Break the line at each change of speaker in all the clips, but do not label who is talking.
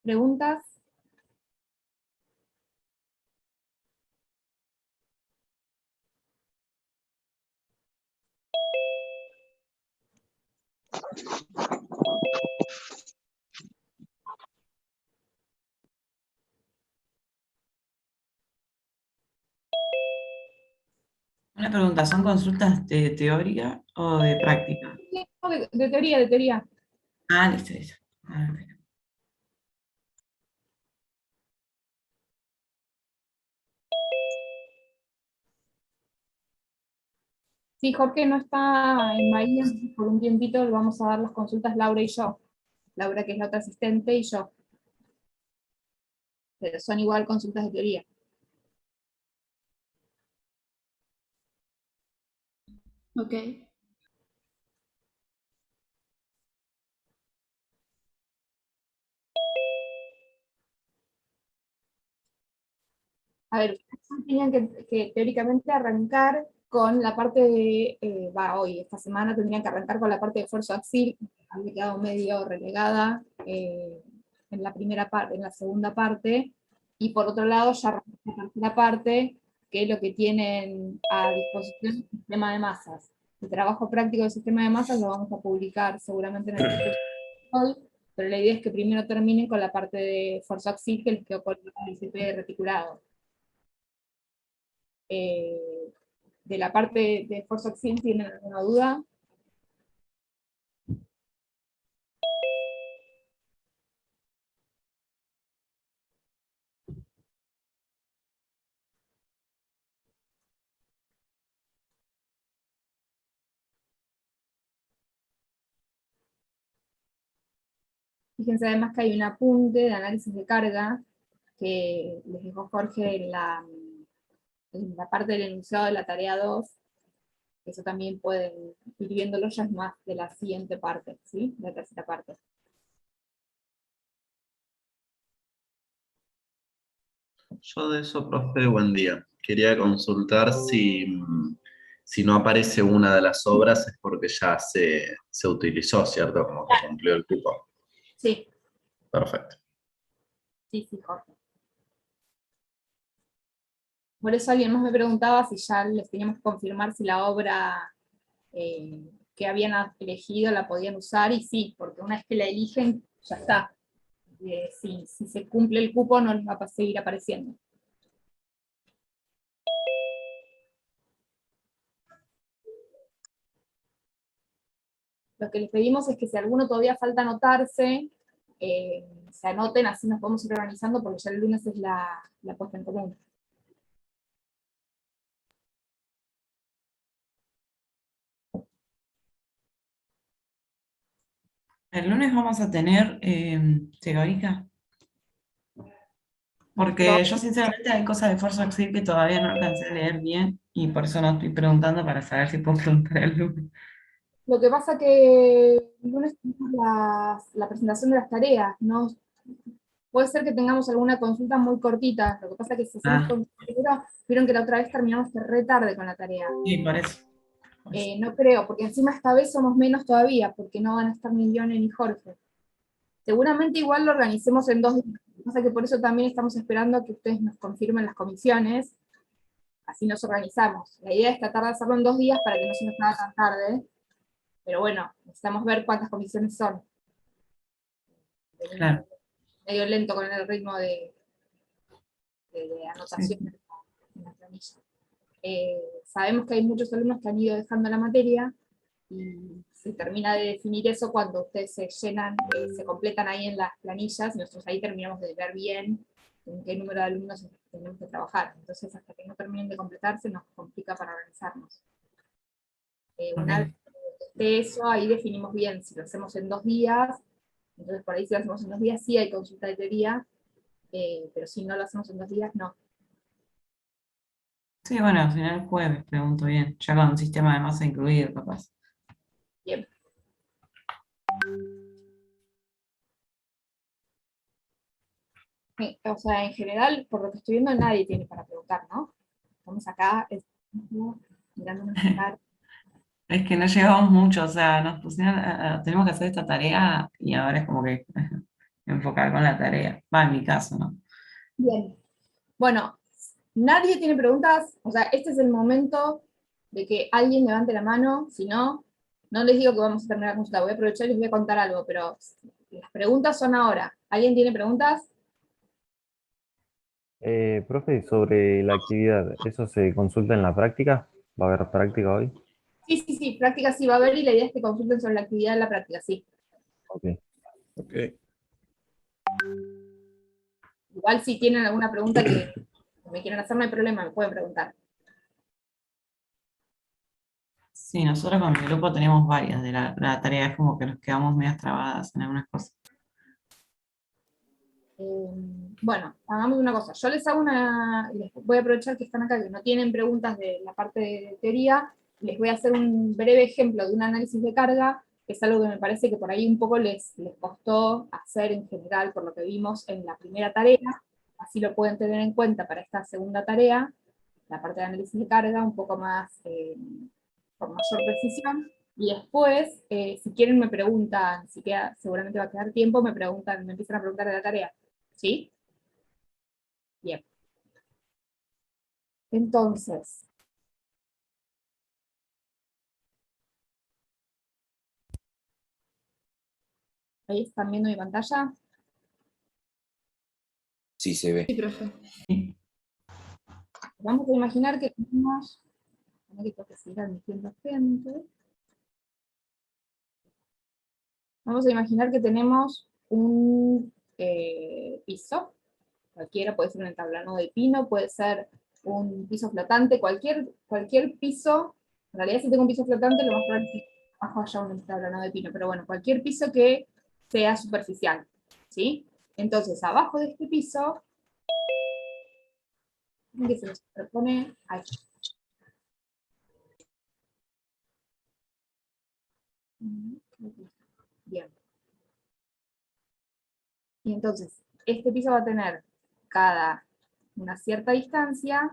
¿Preguntas?
Una pregunta, ¿son consultas de teoría o de práctica?
Sí, no, de teoría, de teoría.
Ah, listo, listo. Ah, bueno.
Sí, Jorge no está en Bahía, entonces por un tiempito le vamos a dar las consultas Laura y yo. Laura, que es la otra asistente, y yo. Pero son igual consultas de teoría.
Ok.
A ver, ustedes tenían que teóricamente arrancar con la parte de, hoy, esta semana tendrían que arrancar con la parte de esfuerzo axil, había quedado medio relegada en la primera parte, en la segunda parte, y por otro lado ya arrancó la tercera parte, que es lo que tienen a disposición el sistema de masas. El trabajo práctico del sistema de masas lo vamos a publicar seguramente en el curso de hoy, pero la idea es que primero terminen con la parte de esfuerzo axil, que les quedó con el CP reticulado. De la parte de esfuerzo axil, ¿tienen alguna duda? Fíjense además que hay un apunte de análisis de carga que les dejó Jorge en la parte del enunciado de la tarea 2. Eso también pueden ir viéndolo, ya es más de la siguiente parte, ¿sí? La tercera parte.
Yo de eso, profe, buen día. Quería consultar si no aparece una de las obras es porque ya se utilizó, ¿cierto? Como que cumplió el cupo.
Sí,
Perfecto.
sí, sí, Jorge. Por eso alguien más me preguntaba si ya les teníamos que confirmar si la obra que habían elegido la podían usar, y sí, porque una vez que la eligen, ya está. Si se cumple el cupo, no les va a seguir apareciendo. Lo que les pedimos es que si alguno todavía falta anotarse, se anoten, así nos podemos ir organizando, porque ya el lunes es la puesta en común.
El lunes vamos a tener teórica, porque yo sinceramente hay cosas de esfuerzo axil que todavía no alcancé a leer bien y por eso no estoy preguntando para saber si puedo preguntar el lunes.
Lo que pasa que el lunes tenemos la presentación de las tareas, ¿no? Puede ser que tengamos alguna consulta muy cortita, lo que pasa que si hacemos
Ah,
consulta, vieron que la otra vez terminamos re tarde con la tarea.
sí, por eso.
No creo, porque encima esta vez somos menos todavía, porque no van a estar ni Lione ni Jorge. Seguramente igual lo organicemos en 2 días. Lo que pasa es que por eso también estamos esperando a que ustedes nos confirmen las comisiones, así nos organizamos. La idea es tratar de hacerlo en 2 días para que no se nos haga tan tarde, pero bueno, necesitamos ver cuántas comisiones son. Venimos
Claro.
medio lento con el ritmo de
Sí.
anotación en la planilla. Sabemos que hay muchos alumnos que han ido dejando la materia, y se termina de definir eso cuando ustedes se llenan, se completan ahí en las planillas, y nosotros ahí terminamos de ver bien en qué número de alumnos tenemos que trabajar. Entonces, hasta que no terminen de completarse, nos complica para organizarnos. Una vez
Ok.
que esté eso, ahí definimos bien si lo hacemos en 2 días, entonces por ahí si lo hacemos en 2 días sí hay consulta de teoría, pero si no lo hacemos en 2 días, no.
Sí, bueno, al final el jueves pregunto bien, ya con un sistema de masa incluido, capaz.
Bien. O sea, en general, por lo que estoy viendo, nadie tiene para preguntar, ¿no? Estamos acá, mirando nuestra cara.
Es que no llegamos mucho, o sea, nos pusieron, tenemos que hacer esta tarea y ahora es como que enfocar con la tarea. Va, en mi caso, ¿no?
Bien. Bueno, nadie tiene preguntas, o sea, este es el momento de que alguien levante la mano, si no, no les digo que vamos a terminar la consulta, voy a aprovechar y les voy a contar algo, pero las preguntas son ahora. ¿Alguien tiene preguntas?
Profe, sobre la actividad, ¿eso se consulta en la práctica? ¿Va a haber práctica hoy?
Sí, sí, sí, práctica sí va a haber y la idea es que consulten sobre la actividad en la práctica, sí.
Ok.
Ok.
Igual si tienen alguna pregunta que me quieran hacer, no hay problema, me pueden preguntar.
Sí, nosotros con mi grupo tenemos varias de la tarea, es como que nos quedamos medias trabadas en algunas cosas.
Bueno, hagamos una cosa. Yo les hago les voy a aprovechar que están acá, que no tienen preguntas de la parte de teoría, les voy a hacer un breve ejemplo de un análisis de carga, que es algo que me parece que por ahí un poco les costó hacer en general, por lo que vimos en la primera tarea, así lo pueden tener en cuenta para esta segunda tarea, la parte de análisis de carga, un poco más, con mayor precisión. Y después, si quieren me preguntan, si queda, seguramente va a quedar tiempo, me empiezan a preguntar de la tarea. ¿Sí? Bien. Entonces, ¿ahí están viendo mi pantalla?
Sí, se ve.
Sí, profe.
Sí.
Vamos a imaginar que tenemos, que tengo que seguir admitiendo gente. Vamos a imaginar que tenemos un piso, cualquiera, puede ser un entablado de pino, puede ser un piso flotante, cualquier piso, en realidad si tengo un piso flotante, lo más probable es que abajo haya un entablado de pino, pero bueno, cualquier piso que sea superficial, ¿sí? Entonces, abajo de este piso, que se nos propone ahí. Bien. Y entonces, este piso va a tener cada una cierta distancia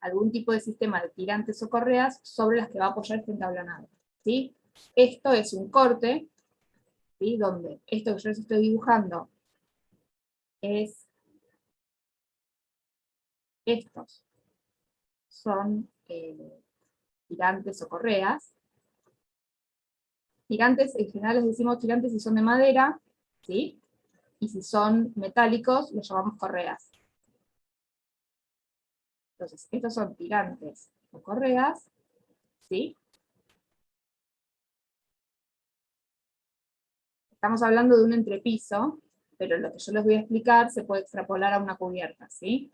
algún tipo de sistema de tirantes o correas sobre las que va a apoyar este entablonado, ¿sí? Esto es un corte, ¿sí? Donde esto que yo les estoy dibujando es estos son tirantes o correas. Tirantes, en general les decimos tirantes si son de madera, ¿sí? Y si son metálicos, los llamamos correas. Entonces, estos son tirantes o correas, ¿sí? Estamos hablando de un entrepiso, pero lo que yo les voy a explicar se puede extrapolar a una cubierta, ¿sí?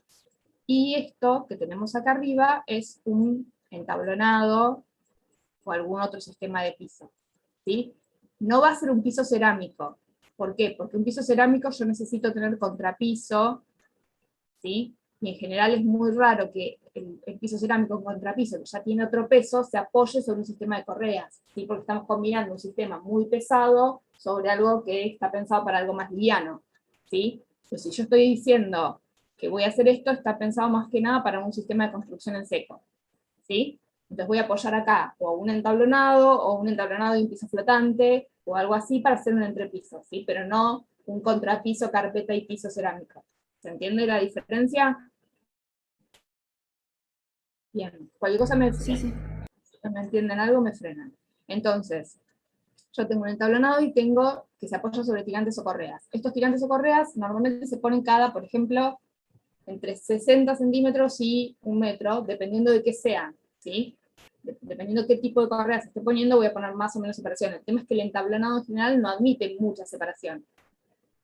Y esto que tenemos acá arriba es un entablonado o algún otro sistema de piso, ¿sí? No va a ser un piso cerámico. ¿Por qué? Porque un piso cerámico yo necesito tener contrapiso, ¿sí? Y en general es muy raro que el piso cerámico con contrapiso, que ya tiene otro peso, se apoye sobre un sistema de correas, ¿sí? Porque estamos combinando un sistema muy pesado sobre algo que está pensado para algo más liviano, ¿sí? Entonces, si yo estoy diciendo que voy a hacer esto, está pensado más que nada para un sistema de construcción en seco, ¿sí? Entonces voy a apoyar acá o un entablonado, o un entablonado y un piso flotante, o algo así para hacer un entrepiso, ¿sí? Pero no un contrapiso, carpeta y piso cerámico. ¿Se entiende la diferencia? Bien, cualquier cosa si me entienden algo, me frenan. Entonces, yo tengo un entablonado y tengo que se apoya sobre tirantes o correas. Estos tirantes o correas normalmente se ponen cada, por ejemplo, entre 60 centímetros y 1 metro, dependiendo de qué sean, ¿sí? Dependiendo de qué tipo de correa se esté poniendo, voy a poner más o menos separación. El tema es que el entablonado en general no admite mucha separación,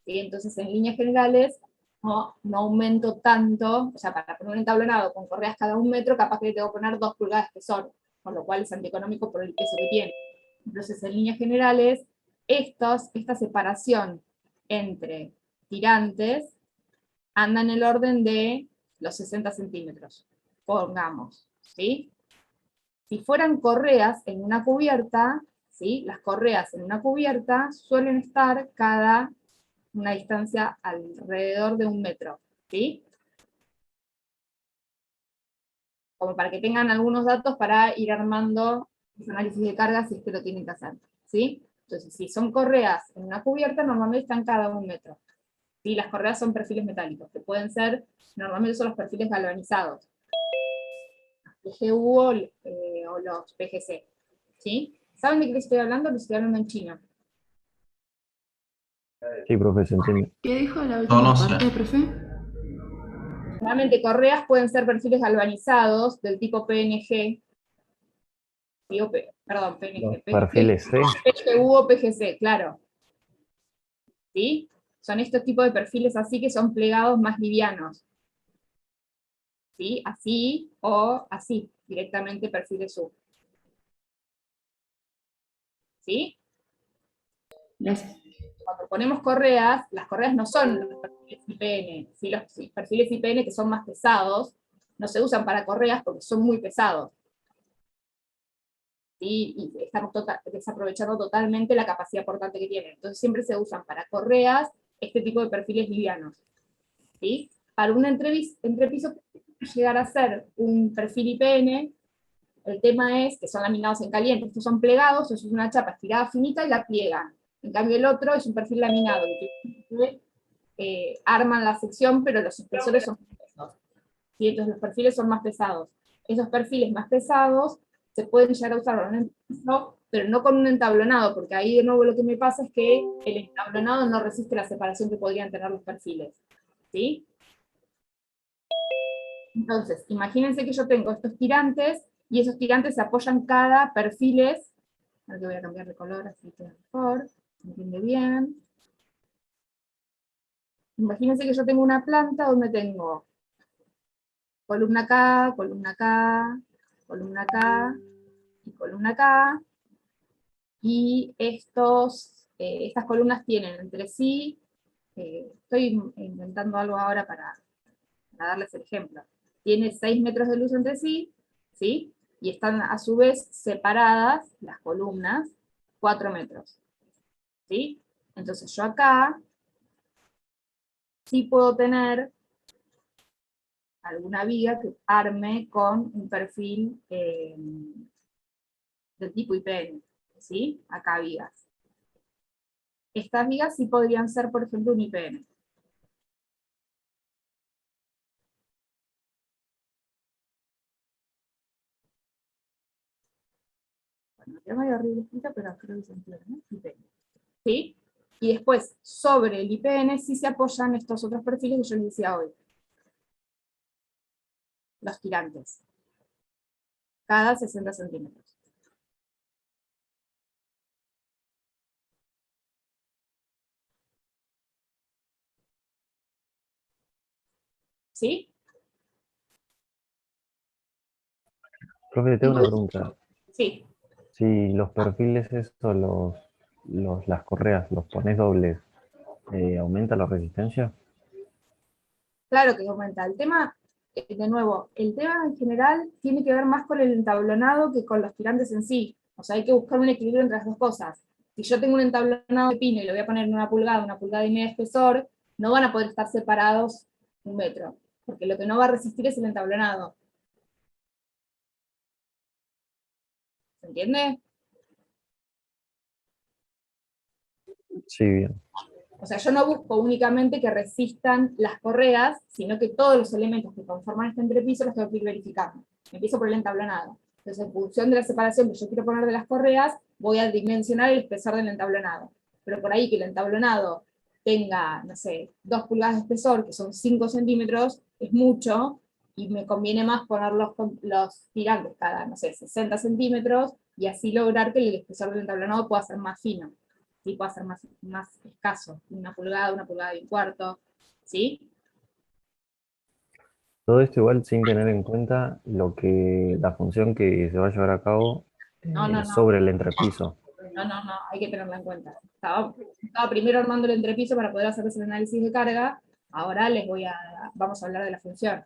¿sí? Entonces, en líneas generales, no aumento tanto, o sea, para poner un entablonado con correas cada 1 metro, capaz que le tengo que poner 2 pulgadas de espesor, con lo cual es antieconómico por el peso que tiene. Entonces, en líneas generales, esta separación entre tirantes anda en el orden de los 60 centímetros, pongamos, ¿sí? Si fueran correas en una cubierta, ¿sí? Las correas en una cubierta suelen estar cada una distancia alrededor de 1 metro, ¿sí? Como para que tengan algunos datos para ir armando los análisis de carga si es que lo tienen que hacer, ¿sí? Entonces, si son correas en una cubierta, normalmente están cada 1 metro. ¿Sí? Las correas son perfiles metálicos, que pueden ser, normalmente son los perfiles galvanizados. PGU o los PGC. ¿Sí? ¿Saben de qué les estoy hablando? Les estoy hablando en chino.
Sí, profe, se entiende.
¿Qué dijo la
No,
última
no sé.
parte, profe?
Normalmente correas pueden ser perfiles galvanizados del tipo PNG, ¿sí? Perdón,
Los
PNG,
perfiles C.
PGU o PGC, claro. ¿Sí? Son estos tipos de perfiles así que son plegados más livianos. ¿Sí? Así o así, directamente perfiles U. ¿Sí?
Gracias.
Cuando ponemos correas, las correas no son los perfiles IPN. ¿Sí? Los perfiles IPN que son más pesados, no se usan para correas porque son muy pesados. ¿Sí? Y estamos desaprovechando totalmente la capacidad portante que tienen. Entonces siempre se usan para correas este tipo de perfiles livianos. ¿Sí? Para un entrepiso llegar a ser un perfil IPN, el tema es que son laminados en caliente, estos son plegados, eso es una chapa estirada finita y la pliegan. En cambio el otro es un perfil laminado, que arman la sección, pero los espesores son más pesados. ¿Sí? Entonces los perfiles son más pesados. Esos perfiles más pesados se pueden llegar a usar para un entrepiso, pero no con un entablonado, porque ahí de nuevo lo que me pasa es que el entablonado no resiste la separación que podrían tener los perfiles. ¿Sí? Entonces, imagínense que yo tengo estos tirantes, y esos tirantes se apoyan cada perfiles. Ahora que voy a cambiar de color, así queda mejor, se entiende bien. Imagínense que yo tengo una planta donde tengo columna K, columna K, columna K, y columna K, y estas columnas tienen entre sí, estoy inventando algo ahora para darles el ejemplo, tiene 6 metros de luz entre sí, ¿sí? Y están a su vez separadas las columnas 4 metros, ¿sí? Entonces yo acá sí puedo tener alguna viga que arme con un perfil del tipo IPN, ¿sí? Acá vigas. Estas vigas sí podrían ser, por ejemplo, un IPN. Bueno, queda medio horrible escrita, pero creo que se entiende, ¿no? IPN. ¿Sí? Y después, sobre el IPN sí se apoyan estos otros perfiles que yo les decía hoy. Los tirantes. Cada 60 centímetros. ¿Sí?
Profe, tengo una pregunta.
Sí.
Si los perfiles estos, las correas, los pones dobles, ¿aumenta la resistencia?
Claro que aumenta. El tema, de nuevo, el tema en general tiene que ver más con el entablonado que con los tirantes en sí. O sea, hay que buscar un equilibrio entre las dos cosas. Si yo tengo un entablonado de pino y lo voy a poner en una pulgada y media de espesor, no van a poder estar separados 1 metro, porque lo que no va a resistir es el entablonado. ¿Se entiende?
Sí, bien.
O sea, yo no busco únicamente que resistan las correas, sino que todos los elementos que conforman este entrepiso los tengo que ir verificando. Empiezo por el entablonado. Entonces, en función de la separación que yo quiero poner de las correas, voy a dimensionar el espesor del entablonado. Pero por ahí que el entablonado tenga, no sé, 2 pulgadas de espesor, que son 5 centímetros, es mucho, y me conviene más poner los tirantes cada, no sé, 60 centímetros, y así lograr que el espesor del entablonado pueda ser más fino. ¿Sí? Puede ser más escaso, 1 pulgada y 1/4, ¿sí?
Todo esto igual sin tener en cuenta la función que se va a llevar a cabo
No, no, no,
sobre el entrepiso.
no, hay que tenerla en cuenta. Estaba primero armando el entrepiso para poder hacerles el análisis de carga, ahora vamos a hablar de la función.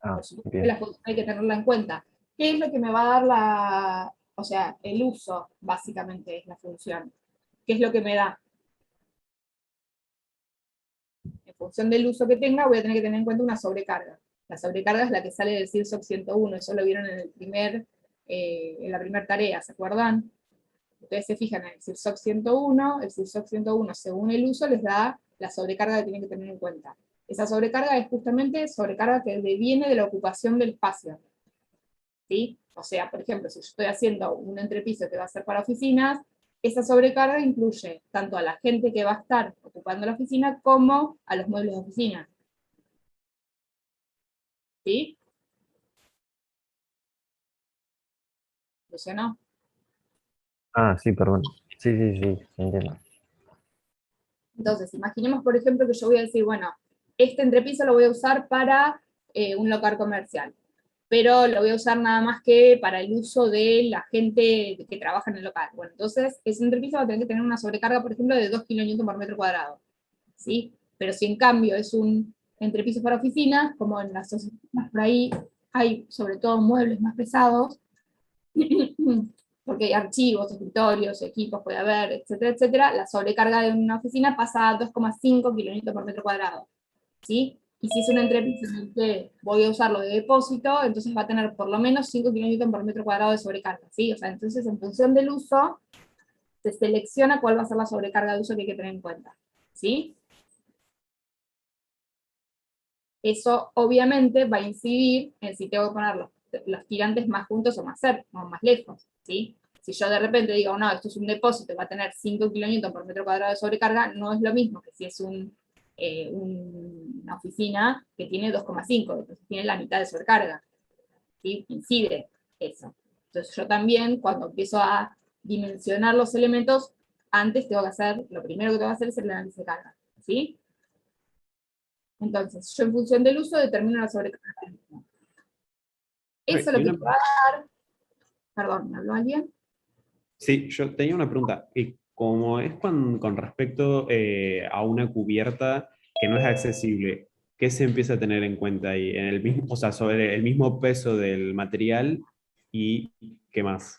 Ah,
Por supuesto que
bien.
la función hay que tenerla en cuenta. ¿Qué es lo que me va a dar o sea, el uso, básicamente, es la función? ¿Qué es lo que me da? En función del uso que tenga, voy a tener que tener en cuenta una sobrecarga. La sobrecarga es la que sale del CIRSOC 101, eso lo vieron en la primera tarea, ¿se acuerdan? Ustedes se fijan en el CIRSOC 101, el CIRSOC 101 según el uso les da la sobrecarga que tienen que tener en cuenta. Esa sobrecarga es justamente sobrecarga que deviene de la ocupación del espacio. ¿Sí? O sea, por ejemplo, si yo estoy haciendo un entrepiso que va a ser para oficinas, esa sobrecarga incluye tanto a la gente que va a estar ocupando la oficina como a los muebles de oficina. ¿Sí? ¿Funcionó?
Ah, sí, perdón. Sí, sí, sí, entiendo.
Entonces, imaginemos, por ejemplo, que yo voy a decir, bueno, este entrepiso lo voy a usar para un local comercial, pero lo voy a usar nada más que para el uso de la gente que trabaja en el local. Bueno, entonces, ese entrepiso va a tener que tener una sobrecarga, por ejemplo, de 2 kN por metro cuadrado. ¿Sí? Pero si en cambio es un entrepiso para oficinas, como en las oficinas por ahí hay sobre todo muebles más pesados, porque hay archivos, escritorios, equipos, puede haber, etcétera, etcétera, la sobrecarga de una oficina pasa a 2,5 kN por metro cuadrado. ¿Sí? Y si es un entrepiso en el que voy a usarlo de depósito, entonces va a tener por lo menos 5 kN por metro cuadrado de sobrecarga. ¿Sí? O sea, entonces en función del uso, se selecciona cuál va a ser la sobrecarga de uso que hay que tener en cuenta. ¿Sí? Eso obviamente va a incidir en si tengo que poner los tirantes más juntos o más cerca, o más lejos, ¿sí? Si yo de repente digo, no, esto es un depósito, va a tener 5 kN por metro cuadrado de sobrecarga, no es lo mismo que si es una oficina que tiene 2,5, entonces tiene la mitad de sobrecarga, ¿sí? Incide eso. Entonces yo también, cuando empiezo a dimensionar los elementos, antes tengo que hacer, lo primero que tengo que hacer es el análisis de carga, ¿sí? Entonces, yo en función del uso determino la sobrecarga. Eso es lo
Y
que
una-
te va a dar, perdón, ¿me habló alguien?
Sí, yo tenía una pregunta. Como es con respecto a una cubierta que no es accesible, ¿qué se empieza a tener en cuenta ahí? En el mismo, o sea, sobre el mismo peso del material y qué más.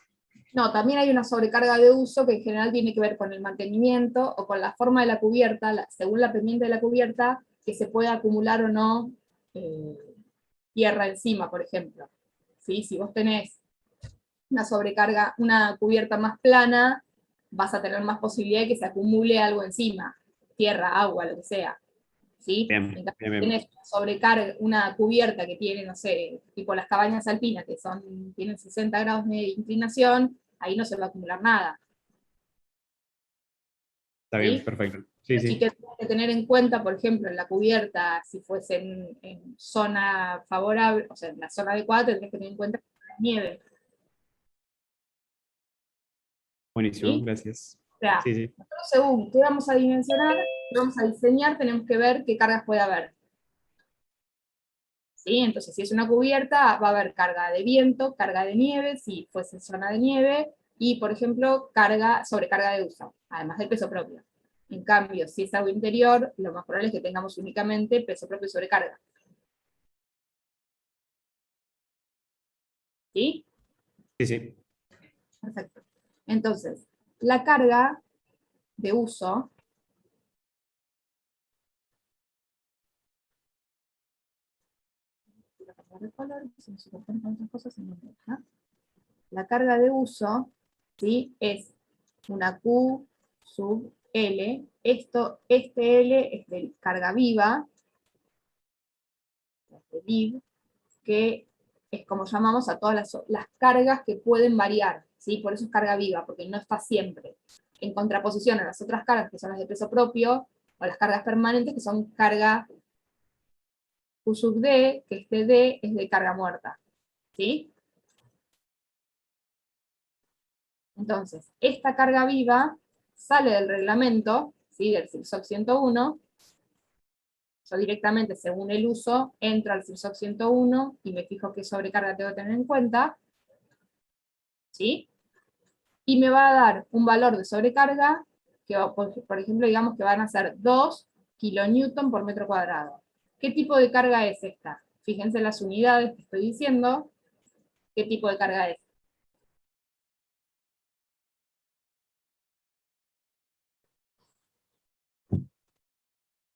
No, también hay una sobrecarga de uso que en general tiene que ver con el mantenimiento o con la forma de la cubierta, según la pendiente de la cubierta, que se puede acumular o no eh, tierra encima, por ejemplo. ¿Sí? Si vos tenés una sobrecarga, una cubierta más plana, vas a tener más posibilidad de que se acumule algo encima, tierra, agua, lo que sea. ¿Sí?
Bien,
En cambio,
bien,
si
bien.
tenés sobrecarga, una cubierta que tiene, no sé, tipo las cabañas alpinas, que tienen 60 grados de inclinación, ahí no se va a acumular nada.
Está bien,
¿Sí?
perfecto. Sí,
Pero sí
sí.
que tenés que tener en cuenta, por ejemplo, en la cubierta, si fuese en zona favorable, o sea, en la zona adecuada, tendrías que tener en cuenta la nieve.
Buenísimo,
¿Sí?
gracias.
O sea,
Sí, sí.
nosotros según qué vamos a dimensionar, qué vamos a diseñar, tenemos que ver qué cargas puede haber. ¿Sí? Entonces, si es una cubierta, va a haber carga de viento, carga de nieve, si fuese zona de nieve, y, por ejemplo, sobrecarga de uso, además del peso propio. En cambio, si es algo interior, lo más probable es que tengamos únicamente peso propio y sobrecarga. ¿Sí?
Sí, sí.
Perfecto. Entonces, la carga de uso, la carga de uso, ¿sí? Es una Q sub L, este L es de carga viva, de liv, que es como llamamos a todas las cargas que pueden variar, ¿sí? Por eso es carga viva, porque no está siempre. En contraposición a las otras cargas que son las de peso propio, o las cargas permanentes que son carga Q sub D, que este D es de carga muerta, ¿sí? Entonces, esta carga viva sale del reglamento, ¿sí? Del CIRSOC 101, yo directamente, según el uso, entro al CIRSOC 101 y me fijo qué sobrecarga tengo que tener en cuenta, ¿sí? Y me va a dar un valor de sobrecarga, que por ejemplo, digamos que van a ser 2 kilonewton por metro cuadrado. ¿Qué tipo de carga es esta? Fíjense las unidades que estoy diciendo, qué tipo de carga es.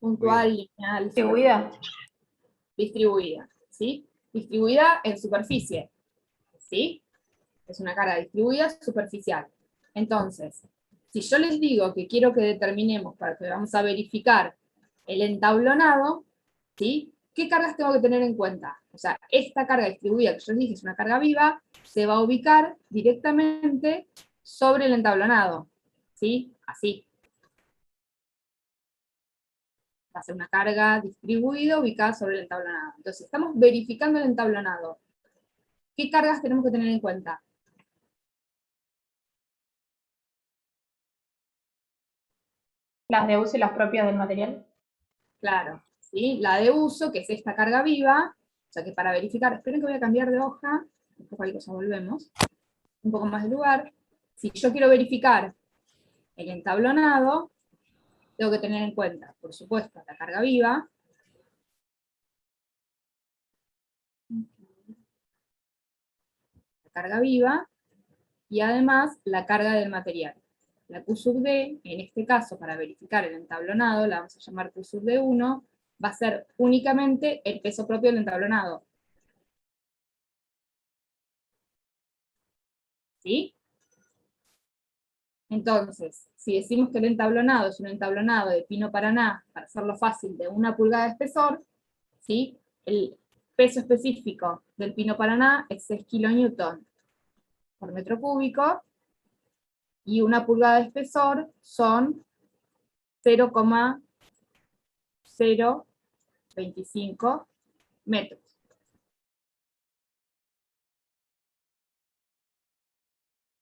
Puntual, lineal,
Distribuida.
distribuida, ¿sí? Distribuida en superficie, ¿sí? Es una carga distribuida superficial. Entonces, si yo les digo que quiero que determinemos, para que vamos a verificar el entablonado, ¿sí? ¿Qué cargas tengo que tener en cuenta? O sea, esta carga distribuida que yo les dije es una carga viva, se va a ubicar directamente sobre el entablonado, ¿sí? Así. Va a ser una carga distribuida ubicada sobre el entablonado. Entonces, estamos verificando el entablonado. ¿Qué cargas tenemos que tener en cuenta?
Las de uso y las propias del material.
Claro, ¿sí? La de uso, que es esta carga viva, o sea que para verificar, esperen que voy a cambiar de hoja, después cualquier cosa volvemos, un poco más de lugar. Si yo quiero verificar el entablonado, tengo que tener en cuenta, por supuesto, la carga viva, y además la carga del material. La Q sub D, en este caso, para verificar el entablonado, la vamos a llamar Q sub D1, va a ser únicamente el peso propio del entablonado. ¿Sí? Entonces, si decimos que el entablonado es un entablonado de pino Paraná, para hacerlo fácil, de 1 pulgada de espesor, ¿sí? El peso específico del pino Paraná es 6 kilonewton por metro cúbico, y 1 pulgada de espesor son 0,025 metros.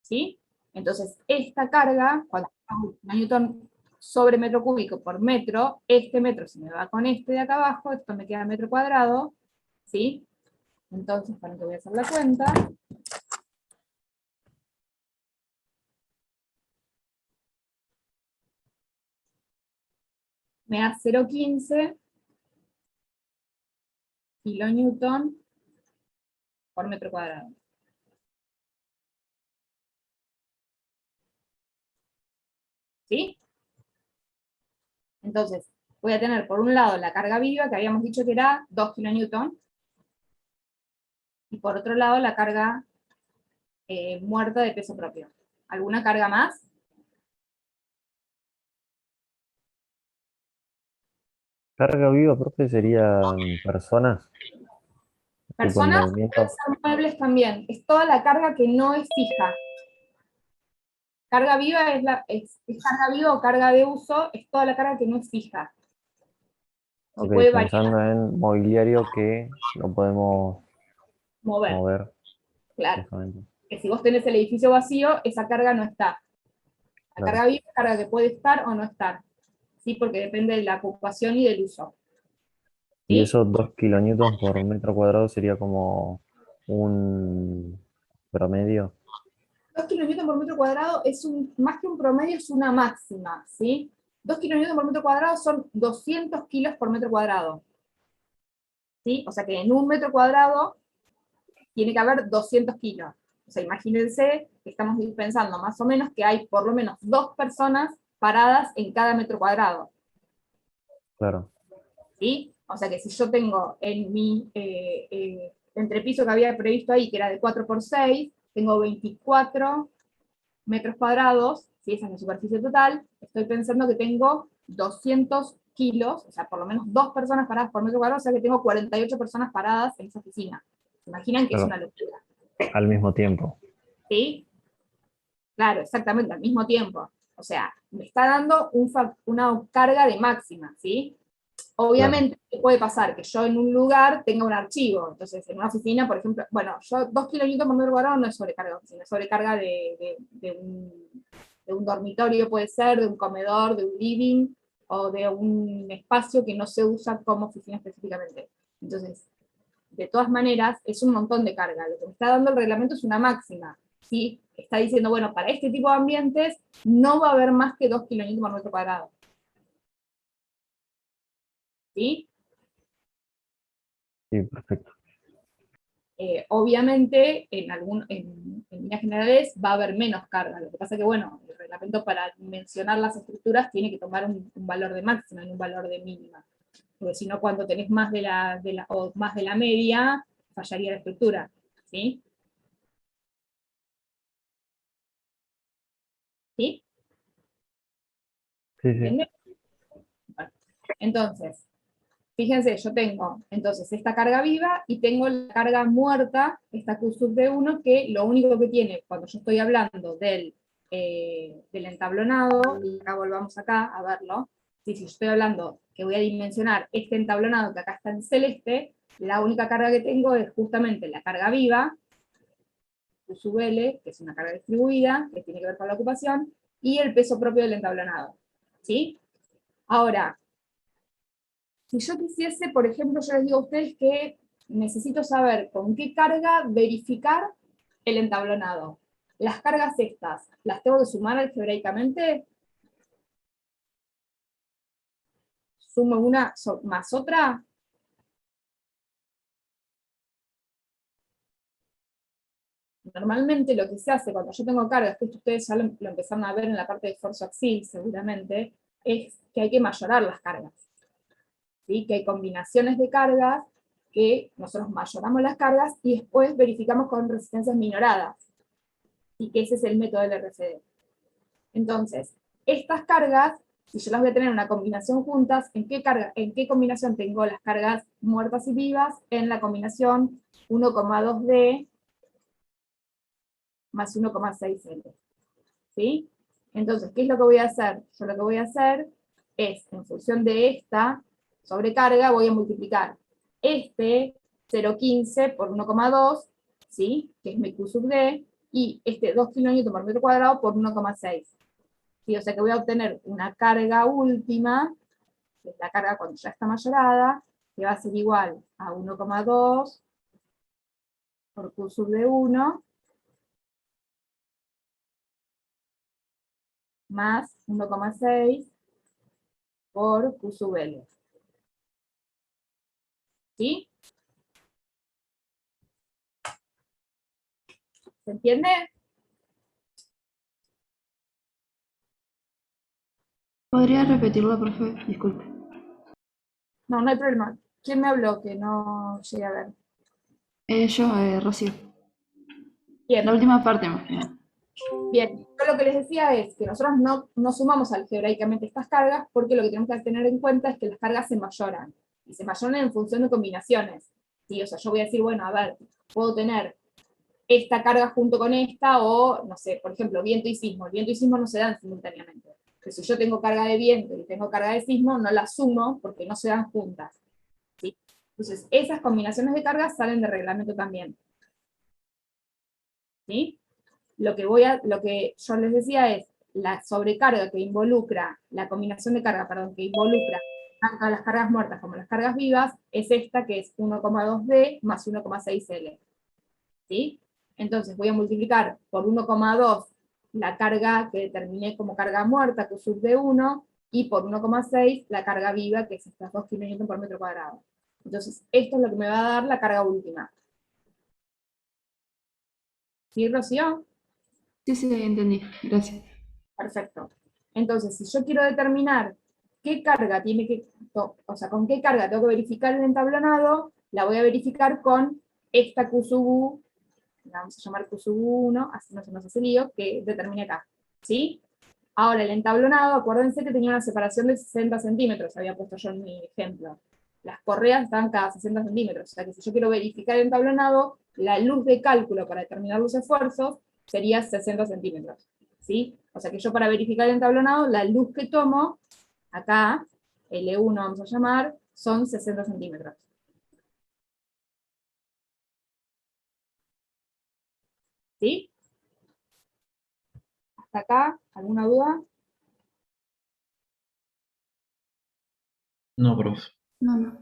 ¿Sí? Entonces, esta carga, cuando newton sobre metro cúbico por metro, este metro se me va con este de acá abajo, esto me queda metro cuadrado, ¿sí? Entonces, para que voy a hacer la cuenta, me da 0,15 kilonewton por metro cuadrado. ¿Sí? Entonces, voy a tener por un lado la carga viva, que habíamos dicho que era 2 kilonewton, y por otro lado la carga muerta de peso propio. ¿Alguna carga más?
Carga viva, profe, serían personas, tipo en
Personas, pueden
movimiento.
ser muebles también. Es toda la carga que no es fija. Carga viva es carga viva o carga de uso, es toda la carga que no es fija. Se
Ok,
puede variar,
pensando en mobiliario que lo podemos
mover.
mover,
Claro.
justamente.
Que si vos tenés el edificio vacío, esa carga no está. La
Claro.
carga viva es carga que puede estar o no estar. ¿Sí? Porque depende de la ocupación y del uso.
Y
¿Sí?
esos 2 kilonewtons por metro cuadrado sería como un promedio.
2 kilonewton por metro cuadrado es más que un promedio, es una máxima, ¿sí? 2 kilonewton por metro cuadrado son 200 kilos por metro cuadrado, ¿sí? O sea que en un metro cuadrado tiene que haber 200 kilos. O sea, imagínense que estamos pensando más o menos que hay por lo menos 2 personas paradas en cada metro cuadrado,
Claro.
¿sí? O sea que si yo tengo en mi entrepiso que había previsto ahí, que era de 4 por 6, tengo 24 metros cuadrados, si esa es la superficie total, estoy pensando que tengo 200 kilos, o sea, por lo menos 2 personas paradas por metro cuadrado, o sea que tengo 48 personas paradas en esa oficina. ¿Se imaginan que es
Claro,
una locura?
al mismo tiempo.
¿Sí? Claro, exactamente, al mismo tiempo. O sea, me está dando una carga de máxima, ¿sí?
Claro.
Obviamente puede pasar que yo en un lugar tenga un archivo, entonces en una oficina, por ejemplo, bueno, yo 2 kilonewton por metro cuadrado no es sobrecarga de oficina, es sobrecarga de un dormitorio, puede ser, de un comedor, de un living, o de un espacio que no se usa como oficina específicamente. Entonces, de todas maneras, es un montón de carga. Lo que me está dando el reglamento es una máxima, ¿sí? Está diciendo, bueno, para este tipo de ambientes no va a haber más que 2 kilonewton por metro cuadrado. ¿Sí?
Sí, perfecto.
Obviamente, en líneas generales va a haber menos carga. Lo que pasa que, bueno, el reglamento para mencionar las estructuras tiene que tomar un valor de máxima, no un valor de mínima. Porque si no, cuando tenés más o más de la media, fallaría la estructura. ¿Sí? ¿Sí?
Sí, sí.
¿Entienden? Bueno, entonces, fíjense, yo tengo entonces esta carga viva y tengo la carga muerta, esta Q sub D1, que lo único que tiene cuando yo estoy hablando del entablonado, y acá volvamos acá a verlo, si yo estoy hablando que voy a dimensionar este entablonado que acá está en celeste, la única carga que tengo es justamente la carga viva, Q sub L, que es una carga distribuida, que tiene que ver con la ocupación, y el peso propio del entablonado. ¿Sí? Ahora, si yo quisiese, por ejemplo, yo les digo a ustedes que necesito saber con qué carga verificar el entablonado. Las cargas estas, ¿las tengo que sumar algebraicamente? ¿Sumo una más otra? Normalmente lo que se hace cuando yo tengo cargas, que esto ustedes ya lo empezaron a ver en la parte de esfuerzo axil seguramente, es que hay que mayorar las cargas. ¿Sí? Que hay combinaciones de cargas que nosotros mayoramos las cargas y después verificamos con resistencias minoradas. Y que ese es el método del RCD. Entonces, estas cargas, si yo las voy a tener en una combinación juntas, ¿en qué combinación tengo las cargas muertas y vivas? En la combinación 1,2D más 1,6L. ¿Sí? Entonces, ¿qué es lo que voy a hacer? Yo lo que voy a hacer es, en función de esta sobrecarga, voy a multiplicar este 0,15 por 1,2, ¿sí? Que es mi Q sub D, y este 2 kN por metro cuadrado por 1,6. ¿Sí? O sea que voy a obtener una carga última, que es la carga cuando ya está mayorada, que va a ser igual a 1,2 por Q sub D1, más 1,6 por Q sub L. ¿Sí? ¿Se entiende?
¿Podría repetirlo, profe? Disculpe.
No, no hay problema. ¿Quién me habló que no llegué a ver?
Rocío.
Bien,
La última parte más que nada.
bien. Yo lo que les decía es que nosotros no sumamos algebraicamente estas cargas porque lo que tenemos que tener en cuenta es que las cargas se mayoran. Y se mayoran en función de combinaciones. ¿Sí? O sea, yo voy a decir, bueno, a ver, puedo tener esta carga junto con esta, o, no sé, por ejemplo, viento y sismo. El viento y sismo no se dan simultáneamente. Pero si yo tengo carga de viento y tengo carga de sismo, no las sumo porque no se dan juntas. ¿Sí? Entonces, esas combinaciones de cargas salen de reglamento también. ¿Sí? Lo que yo les decía es, la sobrecarga que involucra, la combinación de carga, perdón, que involucra tanto las cargas muertas como las cargas vivas, es esta que es 1,2D más 1,6L. ¿Sí? Entonces voy a multiplicar por 1,2 la carga que determiné como carga muerta, Q sub D1, y por 1,6 la carga viva, que es estas 2 kN por metro cuadrado. Entonces, esto es lo que me va a dar la carga última. ¿Sí, Rocío?
Sí, entendí. Gracias.
Perfecto. Entonces, si yo quiero determinar qué carga tiene que, o sea, con qué carga tengo que verificar el entablonado, la voy a verificar con esta Q sub U, la vamos a llamar Q sub 1, así no se nos hace lío, que determine acá. ¿Sí? Ahora, el entablonado, acuérdense que tenía una separación de 60 centímetros, había puesto yo en mi ejemplo. Las correas estaban cada 60 centímetros, o sea que si yo quiero verificar el entablonado, la luz de cálculo para determinar los esfuerzos sería 60 centímetros. ¿Sí? O sea que yo para verificar el entablonado, la luz que tomo, acá, L1 vamos a llamar, son 60 centímetros. ¿Sí? ¿Hasta acá? ¿Alguna duda?
No, profe.
No.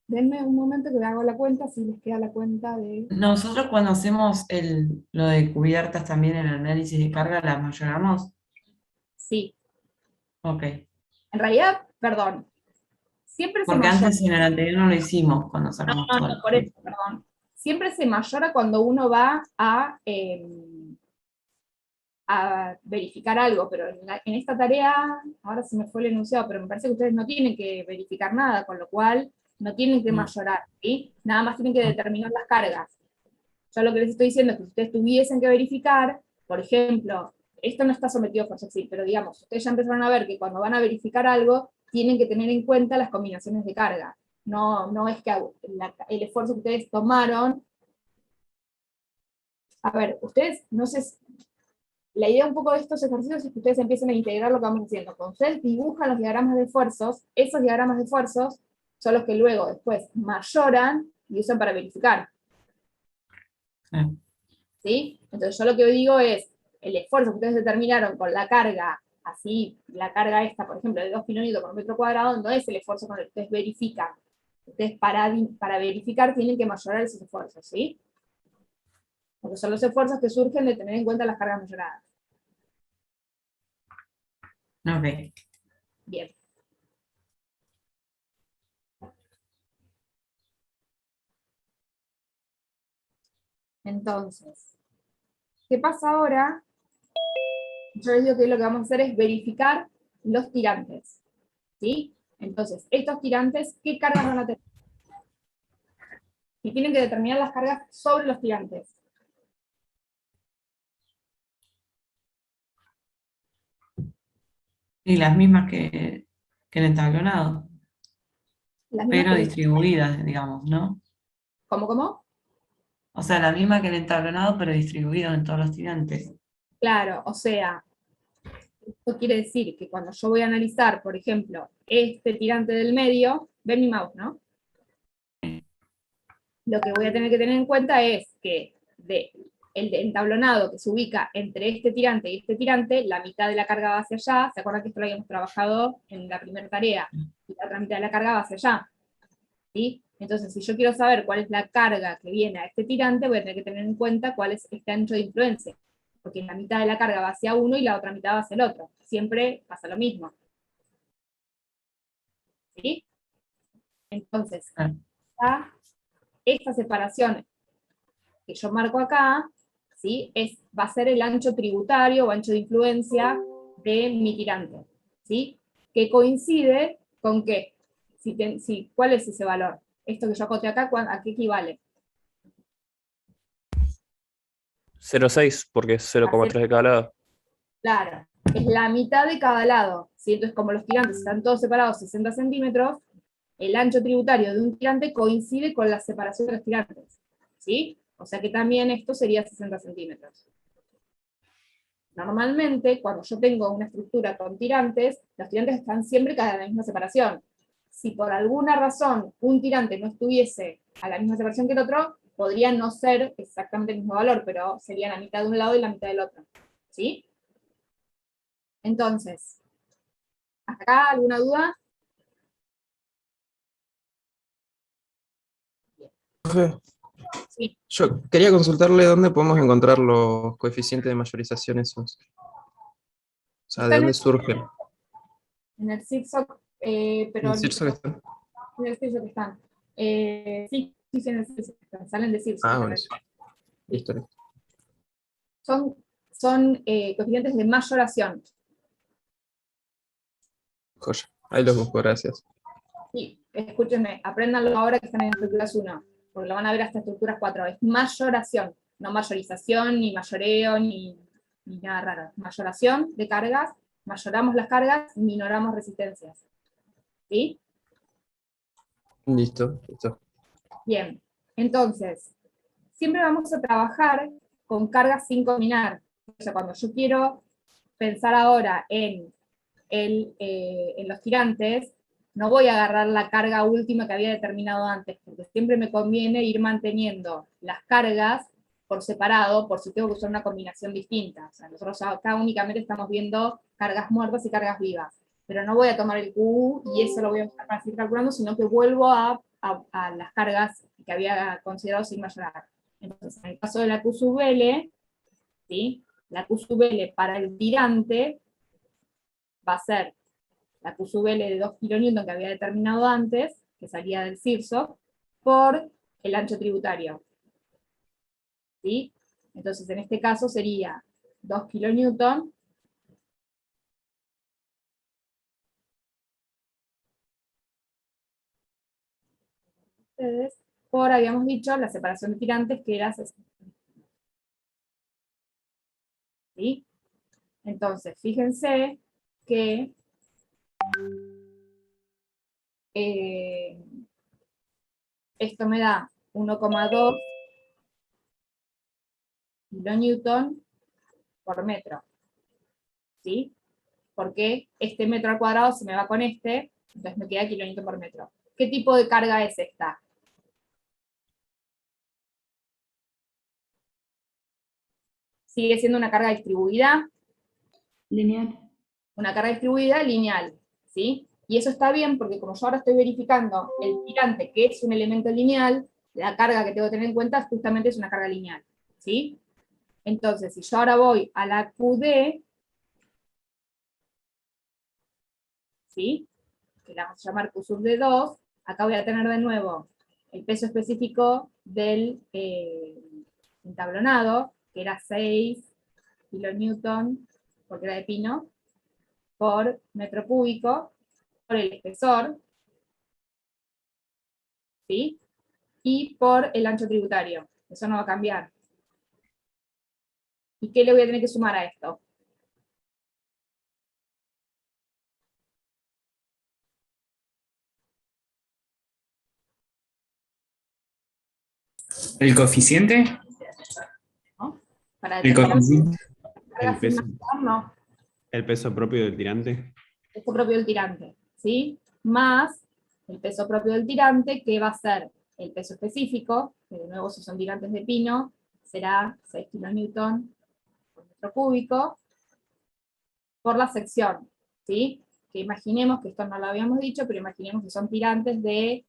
Denme un momento que hago la cuenta, si les queda la cuenta de...
Nosotros cuando hacemos lo de cubiertas también, el análisis de carga, ¿las mayoramos?
Sí.
Ok.
En realidad, perdón, siempre se
Porque
mayora.
antes en el anterior no lo hicimos cuando sacamos todo
No, por eso, perdón. Siempre se mayora cuando uno va a verificar algo, pero en esta tarea, ahora se me fue el enunciado, pero me parece que ustedes no tienen que verificar nada, con lo cual no tienen que mayorar, ¿sí? Nada más tienen que determinar las cargas. Yo lo que les estoy diciendo es que si ustedes tuviesen que verificar, por ejemplo, esto no está sometido a fuerza axil, pero digamos, ustedes ya empezaron a ver que cuando van a verificar algo, tienen que tener en cuenta las combinaciones de carga. No es que el esfuerzo que ustedes tomaron. A ver, ustedes, no sé, la idea un poco de estos ejercicios es que ustedes empiecen a integrar lo que vamos haciendo. Cuando ustedes dibujan los diagramas de esfuerzos, esos diagramas de esfuerzos son los que luego después mayoran y usan para verificar. ¿Sí? Entonces yo lo que digo es, el esfuerzo que ustedes determinaron con la carga, así, la carga esta, por ejemplo, de 2 kilonewton por metro cuadrado, no es el esfuerzo con el que ustedes verifican. Ustedes para verificar tienen que mayorar esos esfuerzos, ¿sí? Porque son los esfuerzos que surgen de tener en cuenta las cargas mayoradas.
Ok.
Bien. Entonces, ¿qué pasa ahora? Yo les digo que lo que vamos a hacer es verificar los tirantes, ¿sí? Entonces, estos tirantes, ¿qué cargas van a tener? Y tienen que determinar las cargas sobre los tirantes.
Y las mismas que el entablonado,
Las mismas
pero
que
distribuidas, digamos, ¿no?
¿Cómo?
O sea, la misma que el entablonado, pero distribuido en todos los tirantes.
Claro, o sea, esto quiere decir que cuando yo voy a analizar, por ejemplo, este tirante del medio, ven mi mouse, ¿no? Lo que voy a tener que tener en cuenta es que el entablonado que se ubica entre este tirante y este tirante, la mitad de la carga va hacia allá, ¿se acuerdan que esto lo habíamos trabajado en la primera tarea? Y la otra mitad de la carga va hacia allá, ¿sí? Entonces, si yo quiero saber cuál es la carga que viene a este tirante, voy a tener que tener en cuenta cuál es este ancho de influencia, porque la mitad de la carga va hacia uno y la otra mitad va hacia el otro. Siempre pasa lo mismo. ¿Sí? Entonces, esta separación que yo marco acá, ¿sí? Va a ser el ancho tributario o ancho de influencia de mi tirante, ¿sí? Que coincide con qué. ¿Cuál es ese valor? Esto que yo acoté acá, ¿a qué equivale?
0,6, porque es 0,3 de cada lado.
Claro, es la mitad de cada lado, ¿sí? Entonces, como los tirantes están todos separados 60 centímetros, el ancho tributario de un tirante coincide con la separación de los tirantes, ¿sí? O sea que también esto sería 60 centímetros. Normalmente, cuando yo tengo una estructura con tirantes, los tirantes están siempre cada la misma separación. Si por alguna razón un tirante no estuviese a la misma separación que el otro, podría no ser exactamente el mismo valor, pero sería la mitad de un lado y la mitad del otro, ¿sí? Entonces, ¿hasta acá alguna duda?
Profe,
Sí.
yo quería consultarle dónde podemos encontrar los coeficientes de mayorización esos. O sea, ¿de
Están
dónde surgen?
en el zigzag, pero
¿En Cirso que están?
en el zigzag están. Sí, en el zigzag están, salen de zigzag.
Ah, bueno, sí. Listo, listo.
Son coeficientes de mayoración.
Joya. Ahí los busco, gracias.
Sí, escúchenme, apréndanlo ahora que están en estructuras 1, porque lo van a ver hasta estructuras 4. Es mayoración, no mayorización, ni mayoreo, ni nada raro. Mayoración de cargas, mayoramos las cargas, minoramos resistencias. ¿Sí?
Listo, listo.
Bien, entonces, siempre vamos a trabajar con cargas sin combinar. O sea, cuando yo quiero pensar ahora en los tirantes, no voy a agarrar la carga última que había determinado antes, porque siempre me conviene ir manteniendo las cargas por separado, por si tengo que usar una combinación distinta. O sea, nosotros acá únicamente estamos viendo cargas muertas y cargas vivas, pero no voy a tomar el QU y eso lo voy a usar para seguir calculando, sino que vuelvo a las cargas que había considerado sin mayorar. Entonces, en el caso de la Q sub L, ¿sí? La Q sub L para el tirante va a ser la Q sub L de 2 kN que había determinado antes, que salía del CIRSO, por el ancho tributario. ¿Sí? Entonces, en este caso sería 2 kN por, habíamos dicho, la separación de tirantes que era 60. ¿Sí? Entonces, fíjense que esto me da 1,2 kilonewton por metro, ¿sí? Porque este metro al cuadrado se me va con este, entonces me queda kilonewton por metro. ¿Qué tipo de carga es esta? Sigue siendo una carga distribuida,
Lineal.
una carga distribuida lineal, ¿sí? Y eso está bien porque como yo ahora estoy verificando el tirante, que es un elemento lineal, la carga que tengo que tener en cuenta justamente es una carga lineal, ¿sí? Entonces, si yo ahora voy a la QD, ¿sí? Que la vamos a llamar Q sub de 2, acá voy a tener de nuevo el peso específico del entablonado, que era 6 kilonewton, porque era de pino, por metro cúbico, por el espesor, ¿sí? Y por el ancho tributario. Eso no va a cambiar. ¿Y qué le voy a tener que sumar a esto?
¿El coeficiente?
¿No? Para
¿El
determinar
coeficiente?
carga
El peso.
asignación, no.
El peso propio del tirante.
Peso propio del tirante, ¿sí? Más el peso propio del tirante, que va a ser el peso específico, que de nuevo si son tirantes de pino, será 6 kilonewton por metro cúbico, por la sección, ¿sí? Que imaginemos, que esto no lo habíamos dicho, pero imaginemos que son tirantes de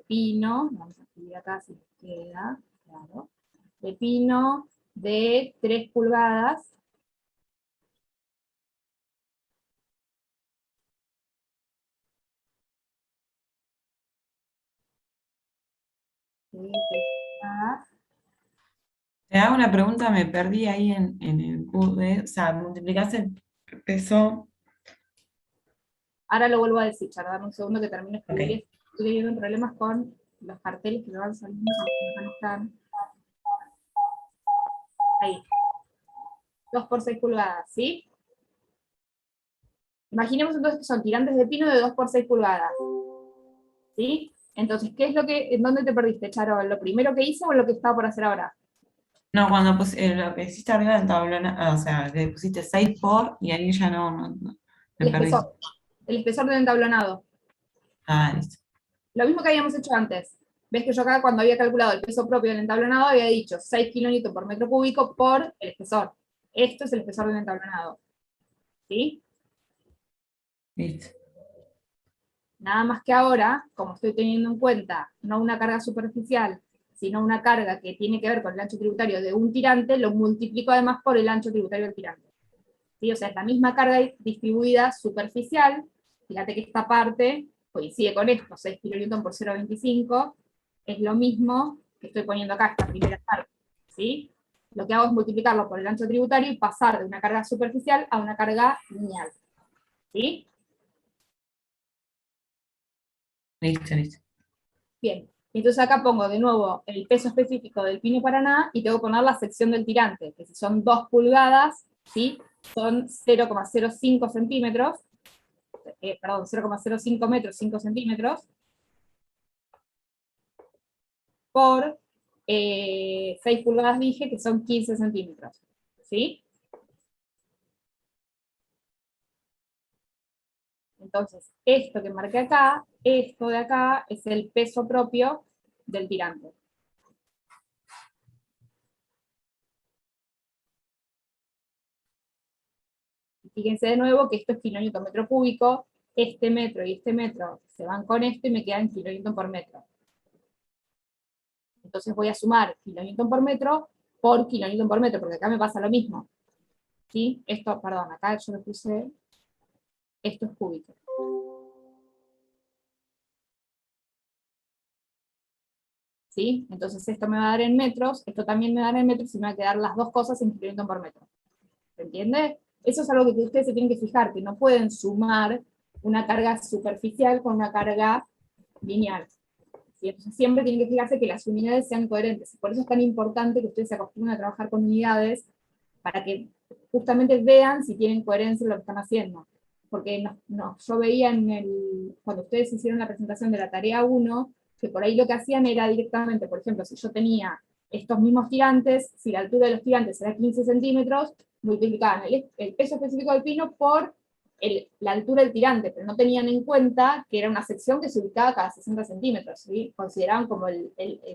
pino, vamos a escribir acá si queda, claro, de pino de 3 pulgadas, ¿sí? 3 pulgadas.
Te hago una pregunta, me perdí ahí en el QD, o sea, multiplicás el peso.
Ahora lo vuelvo a decir, ya dame un segundo que termino de escribir
Ok.
esto. Estoy teniendo problemas con los carteles que me van saliendo, que no están. Ahí. 2 por 6 pulgadas, ¿sí? Imaginemos entonces que son tirantes de pino de 2 por 6 pulgadas. ¿Sí? Entonces, ¿qué es lo que, en dónde te perdiste, Charo? ¿Lo primero que hice o lo que estaba por hacer ahora?
No, cuando lo que hiciste arriba del tablón, o sea, le pusiste 6 por y ahí ya no, me
El
perdí.
espesor. El espesor del entablonado.
Ah, listo.
Lo mismo que habíamos hecho antes. Ves que yo acá cuando había calculado el peso propio del entablonado había dicho 6 kilonewton por metro cúbico por el espesor. Esto es el espesor del entablonado. ¿Sí?
Listo.
Nada más que ahora, como estoy teniendo en cuenta no una carga superficial, sino una carga que tiene que ver con el ancho tributario de un tirante, lo multiplico además por el ancho tributario del tirante. ¿Sí? O sea, es la misma carga distribuida superficial. Fíjate que esta parte coincide con esto, 6 kN por 0,25, es lo mismo que estoy poniendo acá, esta primera parte. ¿Sí? Lo que hago es multiplicarlo por el ancho tributario y pasar de una carga superficial a una carga lineal. ¿Sí?
Listo.
Bien, entonces acá pongo de nuevo el peso específico del pino Paraná y tengo que poner la sección del tirante, que si son 2 pulgadas, ¿sí? Son 0,05 centímetros, perdón, 0,05 metros, 5 centímetros, por 6 pulgadas dije que son 15 centímetros, ¿sí? Entonces, esto que marqué acá, esto de acá, es el peso propio del tirante. Fíjense de nuevo que esto es kilonewton metro cúbico, este metro y este metro se van con esto y me quedan kilonewton por metro. Entonces voy a sumar kilonewton por kilonewton por metro, porque acá me pasa lo mismo. ¿Sí? Esto, perdón, acá yo le puse, esto es cúbico. ¿Sí? Entonces esto me va a dar en metros, esto también me va a dar en metros y me va a quedar las dos cosas en kilonewton por metro. ¿Se entiende? Eso es algo que ustedes se tienen que fijar, que no pueden sumar una carga superficial con una carga lineal. ¿Sí? Entonces siempre tienen que fijarse que las unidades sean coherentes. Por eso es tan importante que ustedes se acostumbren a trabajar con unidades, para que justamente vean si tienen coherencia en lo que están haciendo. Porque yo veía cuando ustedes hicieron la presentación de la tarea 1, que por ahí lo que hacían era directamente, por ejemplo, si yo tenía estos mismos tirantes, si la altura de los tirantes era 15 centímetros, multiplicaban el peso específico del pino por la altura del tirante, pero no tenían en cuenta que era una sección que se ubicaba cada 60 centímetros, ¿sí? Consideraban como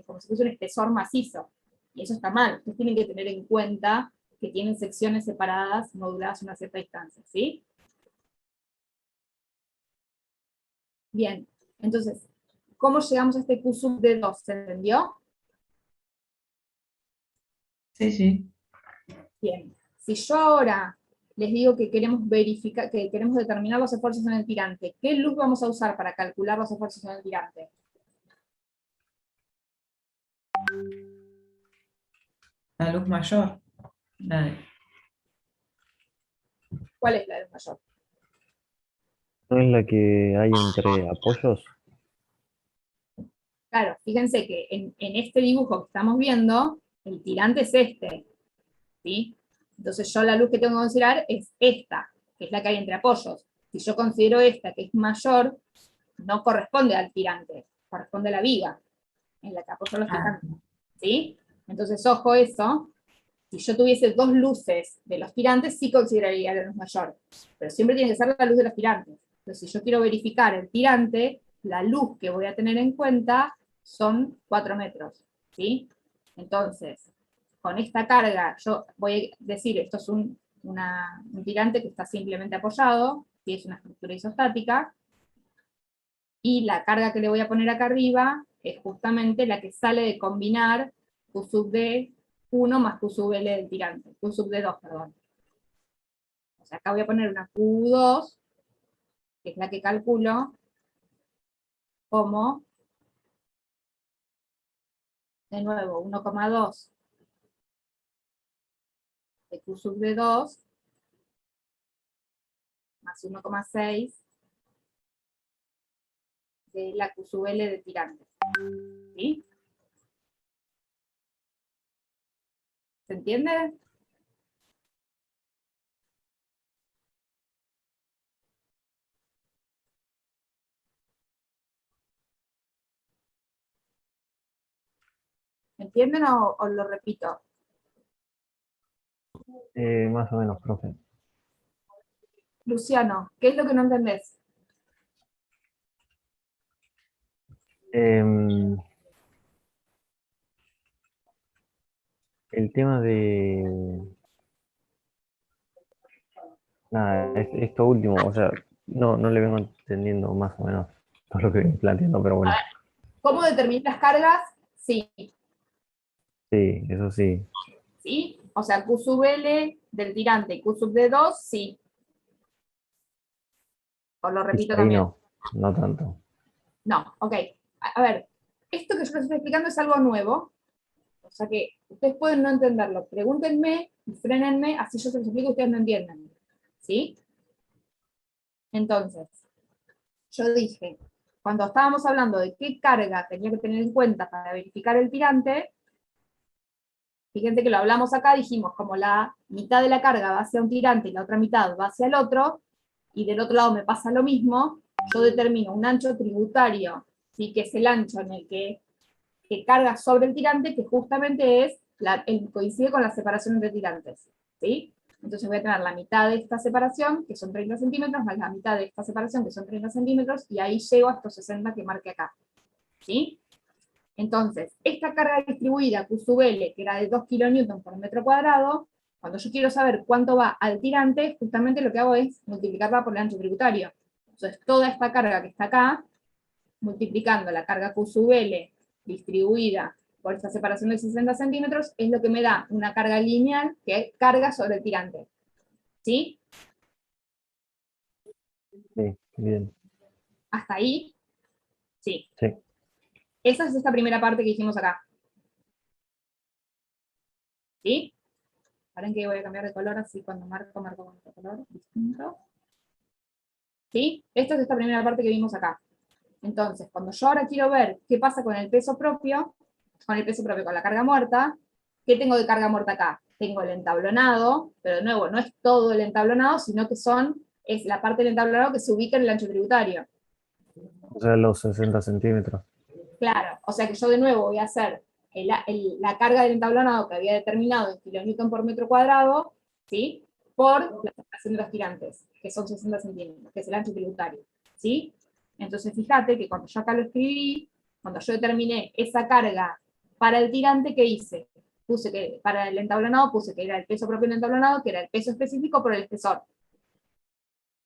como si fuese un espesor macizo, y eso está mal. Ustedes tienen que tener en cuenta que tienen secciones separadas, moduladas a una cierta distancia, ¿sí? Bien, entonces, ¿cómo llegamos a este Q sub de 2? ¿Se entendió?
Sí, sí.
Bien, si yo ahora les digo que queremos verificar, que queremos determinar los esfuerzos en el tirante, ¿qué luz vamos a usar para calcular los esfuerzos en el tirante?
La luz mayor.
¿Cuál es la luz mayor?
¿No es la que hay entre apoyos?
Claro, fíjense que en este dibujo que estamos viendo, el tirante es este, ¿sí? Entonces yo la luz que tengo que considerar es esta, que es la que hay entre apoyos. Si yo considero esta, que es mayor, no corresponde al tirante, corresponde a la viga en la que apoyo los tirantes, ¿sí? Entonces, ojo eso, si yo tuviese dos luces de los tirantes, sí consideraría la luz mayor, pero siempre tiene que ser la luz de los tirantes. Entonces, si yo quiero verificar el tirante, la luz que voy a tener en cuenta son 4 metros, ¿sí? Entonces, con esta carga, yo voy a decir, esto es un tirante que está simplemente apoyado, que es una estructura isostática, y la carga que le voy a poner acá arriba es justamente la que sale de combinar Q sub D 1 más Q sub L del tirante, Q sub D2, perdón. O sea, acá voy a poner una Q2, que es la que calculo como, de nuevo, 1,2 de Q sub D2 más 1,6 de la Q sub L de tirante. ¿Sí? ¿Se entiende? ¿Entienden o lo repito?
Más o menos, profe.
Luciano, ¿qué es lo que no entendés?
Em, el tema de... Nada, esto último, o sea, no le vengo entendiendo más o menos todo lo que viene planteando, pero bueno,
¿Cómo determinar las cargas? Sí,
sí, eso sí.
¿sí? O sea, Q sub L del tirante y Q sub D2, sí. Os lo repito
Quizá ahí
también.
no tanto.
No, ok. A ver, esto que yo les estoy explicando es algo nuevo, o sea que ustedes pueden no entenderlo. Pregúntenme y frénenme, así yo se los explico y ustedes no entienden. ¿Sí? Entonces, yo dije, cuando estábamos hablando de qué carga tenía que tener en cuenta para verificar el tirante, fíjense que lo hablamos acá, dijimos como la mitad de la carga va hacia un tirante y la otra mitad va hacia el otro, y del otro lado me pasa lo mismo, yo determino un ancho tributario, ¿sí? Que es el ancho en el que carga sobre el tirante, que justamente es coincide con la separación entre tirantes. ¿Sí? Entonces voy a tener la mitad de esta separación, que son 30 centímetros, más la mitad de esta separación, que son 30 centímetros, y ahí llego a estos 60 que marqué acá. ¿Sí? Entonces, esta carga distribuida Q sub L, que era de 2 kN por metro cuadrado, cuando yo quiero saber cuánto va al tirante, justamente lo que hago es multiplicarla por el ancho tributario. Entonces, toda esta carga que está acá, multiplicando la carga Q sub L distribuida por esta separación de 60 centímetros, es lo que me da una carga lineal que carga sobre el tirante. ¿Sí?
Sí, bien.
¿Hasta ahí? Sí.
Sí.
Esa es esta primera parte que hicimos acá. ¿Sí? Ahora en que voy a cambiar de color, así cuando marco con otro color distinto. ¿Sí? Esta es esta primera parte que vimos acá. Entonces, cuando yo ahora quiero ver qué pasa con el peso propio, con la carga muerta, ¿qué tengo de carga muerta acá? Tengo el entablonado, pero de nuevo, no es todo el entablonado, sino que es la parte del entablonado que se ubica en el ancho tributario.
O sea, los 60 centímetros.
Claro, o sea que yo de nuevo voy a hacer la carga del entablonado que había determinado en kilonewton por metro cuadrado, ¿sí? Por la separación de los tirantes, que son 60 centímetros, que es el ancho tributario, ¿sí? Entonces fíjate que cuando yo acá lo escribí, cuando yo determiné esa carga para el tirante, ¿qué hice? Puse que para el entablonado puse que era el peso propio del entablonado, que era el peso específico por el espesor.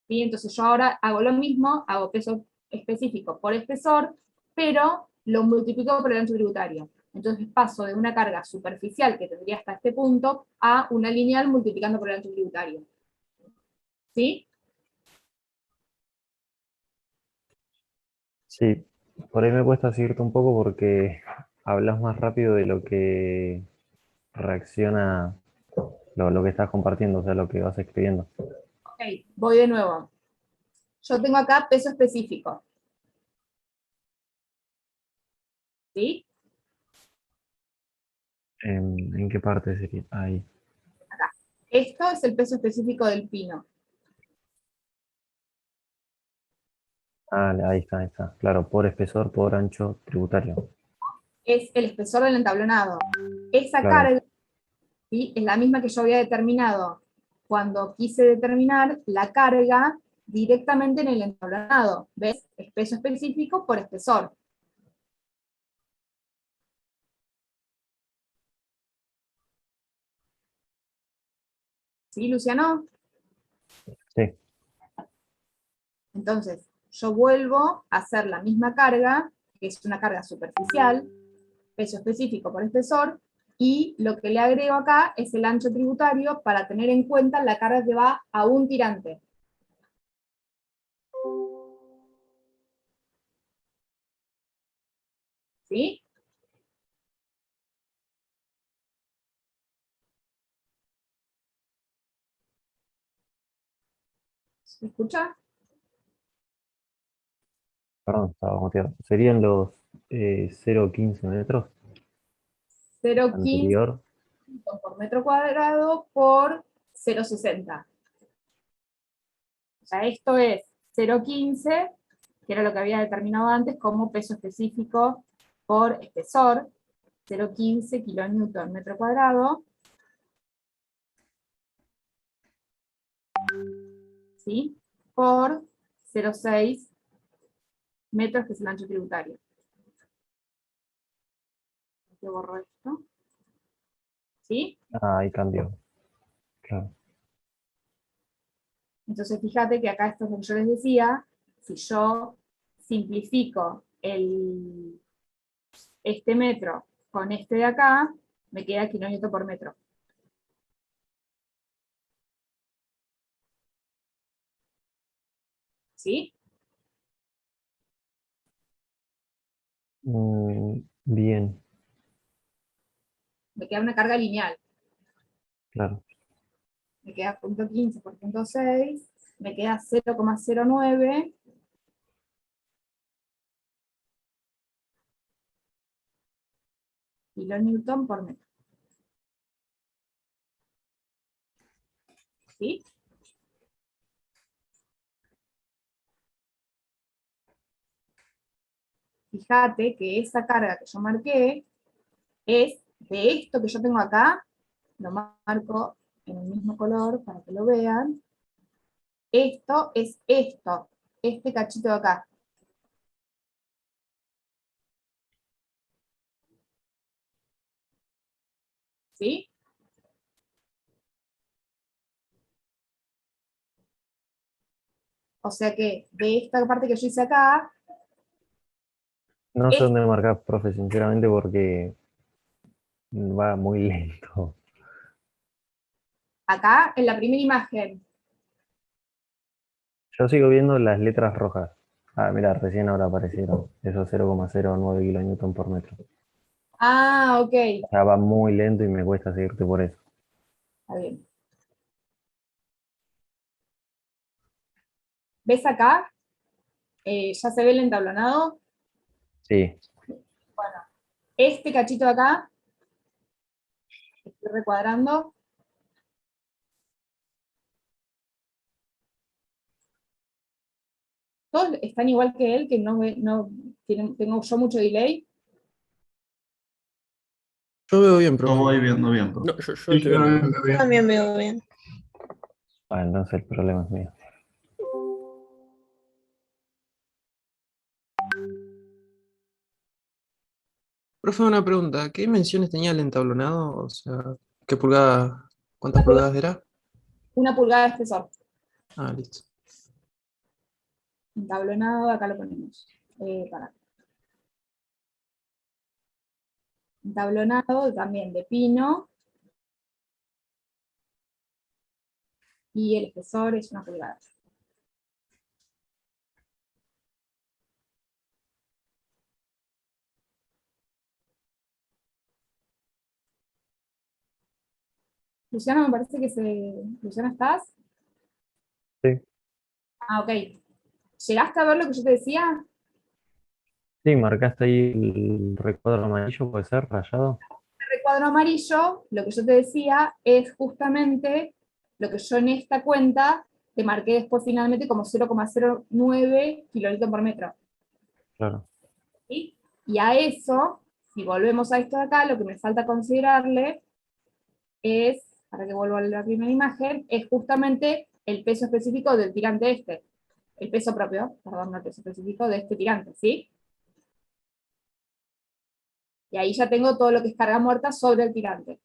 ¿Sí? Entonces yo ahora hago lo mismo, hago peso específico por espesor, pero lo multiplico por el ancho tributario. Entonces paso de una carga superficial que tendría hasta este punto a una lineal multiplicando por el ancho tributario. ¿Sí?
Sí, por ahí me cuesta seguirte un poco porque hablas más rápido de lo que reacciona lo que estás compartiendo, o sea, lo que vas escribiendo.
Ok, voy de nuevo. Yo tengo acá peso específico. ¿Sí?
¿En qué parte sería? Ahí.
Acá. Esto es el peso específico del pino.
Ah, ahí está, ahí está. Claro, por espesor, por ancho tributario.
Es el espesor del entablonado. Esa
Claro,
carga, ¿sí? Es la misma que yo había determinado cuando quise determinar la carga directamente en el entablonado. ¿Ves? Es peso específico por espesor. ¿Sí, Luciano?
sí.
Entonces, yo vuelvo a hacer la misma carga, que es una carga superficial, peso específico por espesor, y lo que le agrego acá es el ancho tributario para tener en cuenta la carga que va a un tirante. ¿Sí? ¿Se escucha?
Perdón, estaba muteado. Serían los 0,15 metros
0,15
anterior.
por metro cuadrado por 0,60. O sea, esto es 0,15, que era lo que había determinado antes como peso específico por espesor, 0,15 kilonewton metro cuadrado, ¿sí? Por 0,6 metros, que es el ancho tributario. Yo borro esto. ¿Sí?
Ah, ahí cambió. Claro.
Entonces fíjate que acá esto es lo que yo les decía, si yo simplifico este metro con este de acá, me queda kilómetro por metro. ¿Sí?
Bien,
Me queda una carga lineal.
claro.
Me queda 0,15 por 0,6, me queda 0,09 kilonewton por metro. ¿Sí? Fíjate que esa carga que yo marqué es de esto que yo tengo acá, lo marco en el mismo color para que lo vean. Esto es esto, este cachito de acá. ¿Sí? O sea que de esta parte que yo hice acá,
No sé dónde marcar, profe, sinceramente, porque va muy lento.
acá en la primera imagen.
Yo sigo viendo las letras rojas. Ah, mira, recién ahora aparecieron. Esos 0,09 kilonewton por metro.
Ah, ok.
O sea, va muy lento y me cuesta seguirte por eso.
Está bien. ¿Ves acá? ¿Ya se ve el entablonado?
Sí,
Bueno, este cachito de acá Estoy recuadrando. Todos están igual que él, que tengo yo mucho delay.
Yo veo bien,
Yo
profe.
voy viendo bien, profe.
No, yo estoy viendo bien.
También veo bien.
Bueno, entonces el problema es mío.
Profe, una pregunta. ¿Qué dimensiones tenía el entablonado? O sea, ¿qué pulgada, cuántas pulgadas era?
1 pulgada de espesor.
Ah, listo.
Entablonado, acá lo ponemos. Entablonado también de pino. Y el espesor es 1 pulgada. Luciano, me parece que Luciano, ¿estás?
Sí,
Ah, ok. ¿Llegaste a ver lo que yo te decía?
sí, marcaste ahí el recuadro amarillo, puede ser, rayado.
El recuadro amarillo, lo que yo te decía, es justamente lo que yo en esta cuenta te marqué después finalmente como 0,09 kilolitros por metro.
Claro.
¿Sí? Y a eso, si volvemos a esto de acá, lo que me falta considerarle es, para que vuelva a la primera imagen, es justamente el peso específico del tirante este. El peso propio, perdón, no el peso específico de este tirante, ¿sí? Y ahí ya tengo todo lo que es carga muerta sobre el tirante.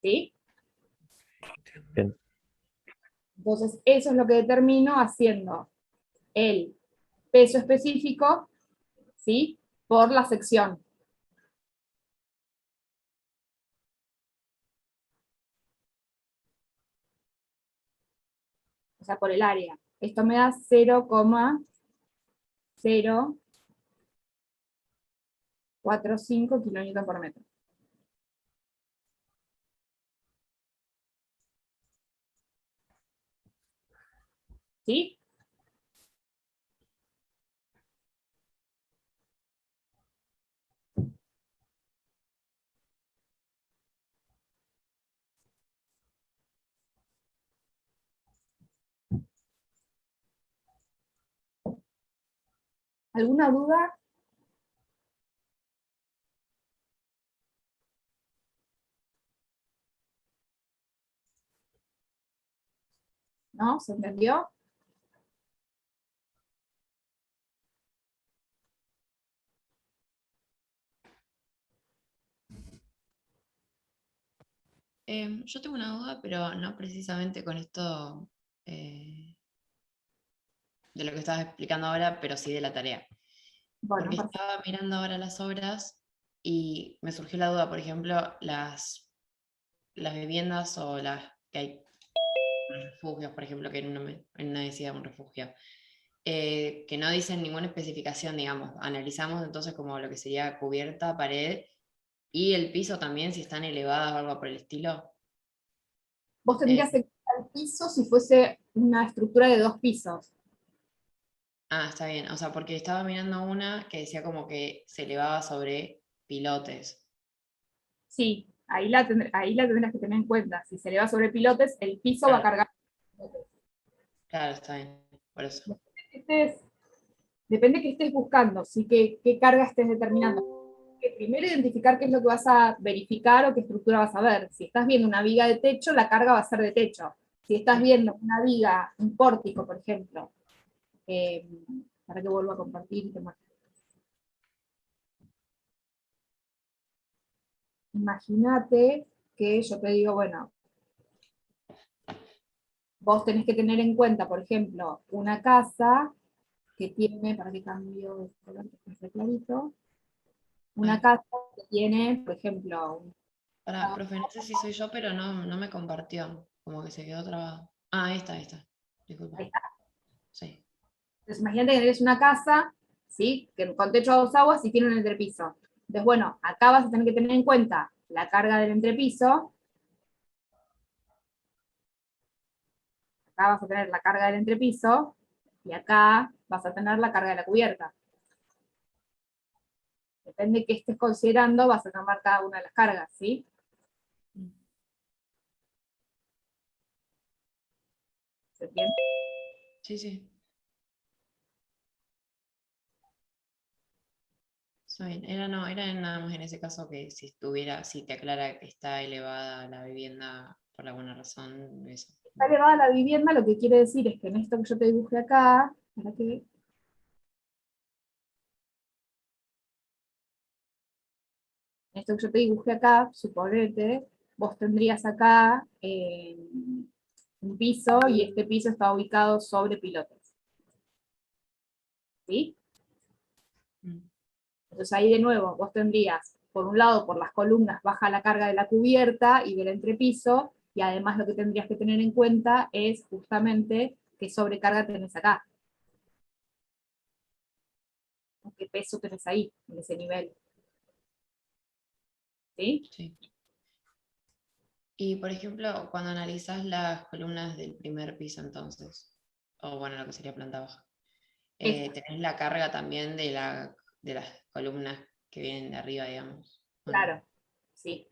¿Sí?
Bien.
Entonces, eso es lo que determino haciendo el peso específico, ¿sí? Por la sección. O sea, por el área. Esto me da 0,045 kilonewton por metro. ¿Sí? ¿Alguna duda? ¿No? ¿Se entendió?
Yo tengo una duda, pero no precisamente con esto eh, de lo que estabas explicando ahora, pero sí de la tarea.
Bueno,
Porque
perfecto.
estaba mirando ahora las obras y me surgió la duda, por ejemplo, las viviendas o las que hay refugios, por ejemplo, que en una decía un refugio, que no dicen ninguna especificación, digamos. Analizamos entonces como lo que sería cubierta, pared y el piso también, si están elevadas o algo por el estilo.
Vos
Eh,
tendrías que al piso si fuese una estructura de 2 pisos.
Está bien. O sea, porque estaba mirando una que decía como que se elevaba sobre pilotes.
Sí, ahí la tendrás que tener en cuenta. Si se le va sobre pilotes, el piso va a
Claro,
cargar.
claro, está bien. Por eso.
Depende que estés buscando, ¿sí? ¿Qué carga estés determinando? Que primero identificar qué es lo que vas a verificar o qué estructura vas a ver. Si estás viendo una viga de techo, la carga va a ser de techo. Si estás viendo una viga, un pórtico, por ejemplo, eh, para que vuelva a compartir y te muestre. Imagínate que yo te digo, bueno, vos tenés que tener en cuenta, por ejemplo, una casa que tiene, para que cambio de color que esté clarito, una casa que tiene, por ejemplo,
Profe, no sé si soy yo, pero no me compartió. Como que se quedó trabado. Ah, ahí está, ahí está. Disculpa.
ahí está.
Sí.
Entonces imagínate que tenés una casa, ¿sí? Que con techo a 2 aguas y tiene un entrepiso. Entonces, bueno, acá vas a tener que tener en cuenta la carga del entrepiso, acá vas a tener la carga del entrepiso, y acá vas a tener la carga de la cubierta. Depende de qué estés considerando, vas a tomar cada una de las cargas, ¿sí? ¿Se entiende?
Sí, sí. Está bien. Era nada más en ese caso que si te aclara que está elevada la vivienda por alguna razón, eso.
Está elevada la vivienda, lo que quiere decir es que en esto que yo te dibujé acá, ¿para qué? Esto que yo te dibujé acá, suponete, vos tendrías acá un piso y este piso está ubicado sobre pilotes. ¿Sí?
Mm.
Entonces ahí de nuevo vos tendrías, por un lado, por las columnas, baja la carga de la cubierta y del entrepiso, y además lo que tendrías que tener en cuenta es justamente qué sobrecarga tenés acá. ¿Qué peso tenés ahí, en ese nivel? ¿Sí?
Sí. Y por ejemplo, cuando analizas las columnas del primer piso entonces, o bueno, lo que sería planta baja, tenés la carga también de las columnas que vienen de arriba, digamos. ¿O no?
Claro, sí.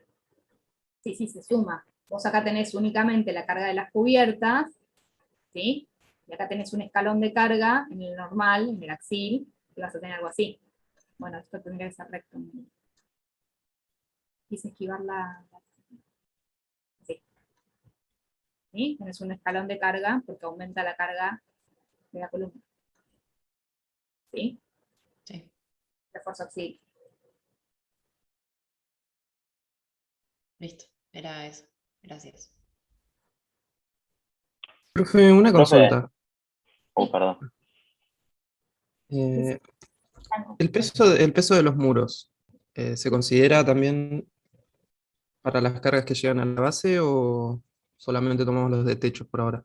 Sí, sí, se suma. Vos acá tenés únicamente la carga de las cubiertas, ¿sí? Y acá tenés un escalón de carga en el normal, en el axil, y vas a tener algo así. Bueno, esto tendría que ser recto. Quise esquivar sí. ¿Sí? Tenés un escalón de carga porque aumenta la carga de la columna. ¿Sí?
Sí.
Refuerzo axil.
Listo, era eso. Gracias.
Profe, una
Profe,
consulta.
perdón.
Eh, el peso de los muros, ¿se considera también para las cargas que llegan a la base o solamente tomamos los de techo por ahora?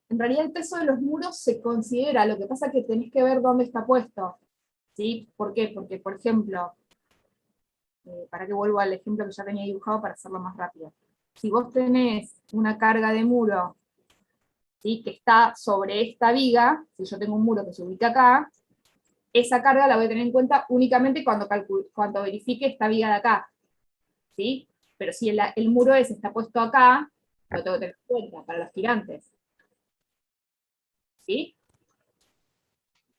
En realidad el peso de los muros se considera, lo que pasa es que tenés que ver dónde está puesto. ¿Sí? ¿Por qué? Porque, por ejemplo, para que vuelva al ejemplo que ya tenía dibujado para hacerlo más rápido. Si vos tenés una carga de muro, ¿sí?, que está sobre esta viga, si yo tengo un muro que se ubica acá, esa carga la voy a tener en cuenta únicamente cuando verifique esta viga de acá. ¿Sí? Pero si el muro ese está puesto acá, lo tengo que tener en cuenta para los tirantes. ¿Sí?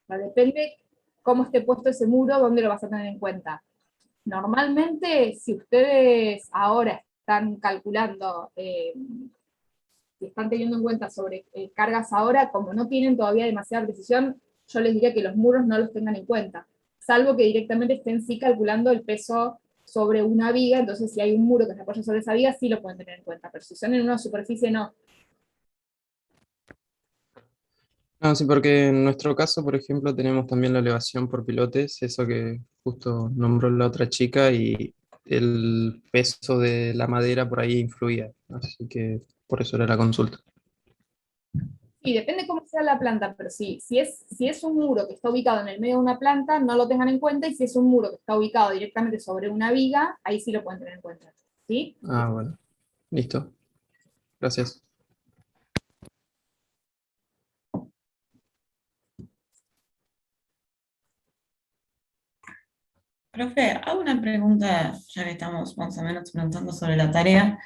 O sea, depende cómo esté puesto ese muro, dónde lo vas a tener en cuenta. Normalmente, si ustedes ahora están calculando, si están teniendo en cuenta sobre cargas ahora, como no tienen todavía demasiada precisión, yo les diría que los muros no los tengan en cuenta, salvo que directamente estén sí calculando el peso sobre una viga, entonces si hay un muro que se apoya sobre esa viga, sí lo pueden tener en cuenta, pero si son en una superficie, no.
No, sí, porque en nuestro caso, por ejemplo, tenemos también la elevación por pilotes, eso que justo nombró la otra chica, y el peso de la madera por ahí influía, así que por eso era la consulta.
Sí, depende cómo sea la planta, pero sí, si es un muro que está ubicado en el medio de una planta, no lo tengan en cuenta, y si es un muro que está ubicado directamente sobre una viga, ahí sí lo pueden tener en cuenta. ¿Sí?
Ah, bueno, listo, gracias.
Profe, hago una pregunta, ya que estamos más o menos preguntando sobre la tarea.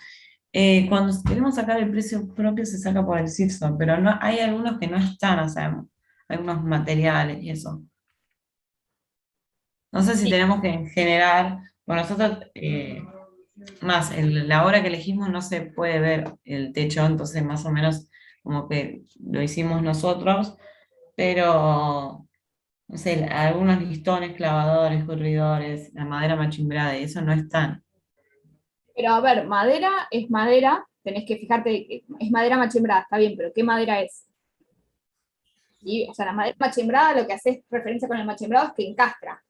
Cuando queremos sacar el precio propio se saca por el CIRSO, pero no, hay algunos que no están, o sea, algunos materiales y eso. No sé si tenemos que generar, bueno, nosotros, más, la hora que elegimos no se puede ver el techo, entonces más o menos como que lo hicimos nosotros, pero, no sé, algunos listones, clavadores, corredores, la madera machimbrada, y eso no están.
Pero a ver, madera es madera, tenés que fijarte, es madera machembrada, está bien, pero ¿qué madera es? ¿Sí? O sea, la madera machembrada, lo que hace referencia con el machembrado es que encastra,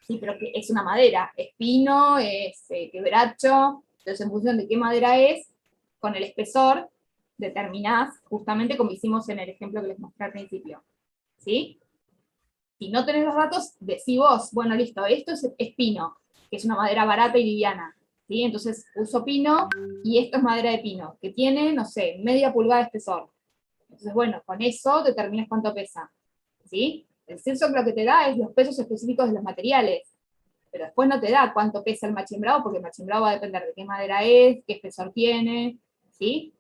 ¿sí? Pero que es una madera, es pino, es quebracho, entonces en función de qué madera es, con el espesor, determinás, justamente como hicimos en el ejemplo que les mostré al principio, ¿sí? Si no tenés los datos, decí vos, bueno, listo, esto es pino, que es una madera barata y liviana, ¿sí? Entonces uso pino, y esto es madera de pino, que tiene, no sé, media pulgada de espesor. Entonces, bueno, con eso determinas cuánto pesa, ¿sí? El CIRSOC lo que te da es los pesos específicos de los materiales, pero después no te da cuánto pesa el machimbrado, porque el machimbrado va a depender de qué madera es, qué espesor tiene, ¿sí?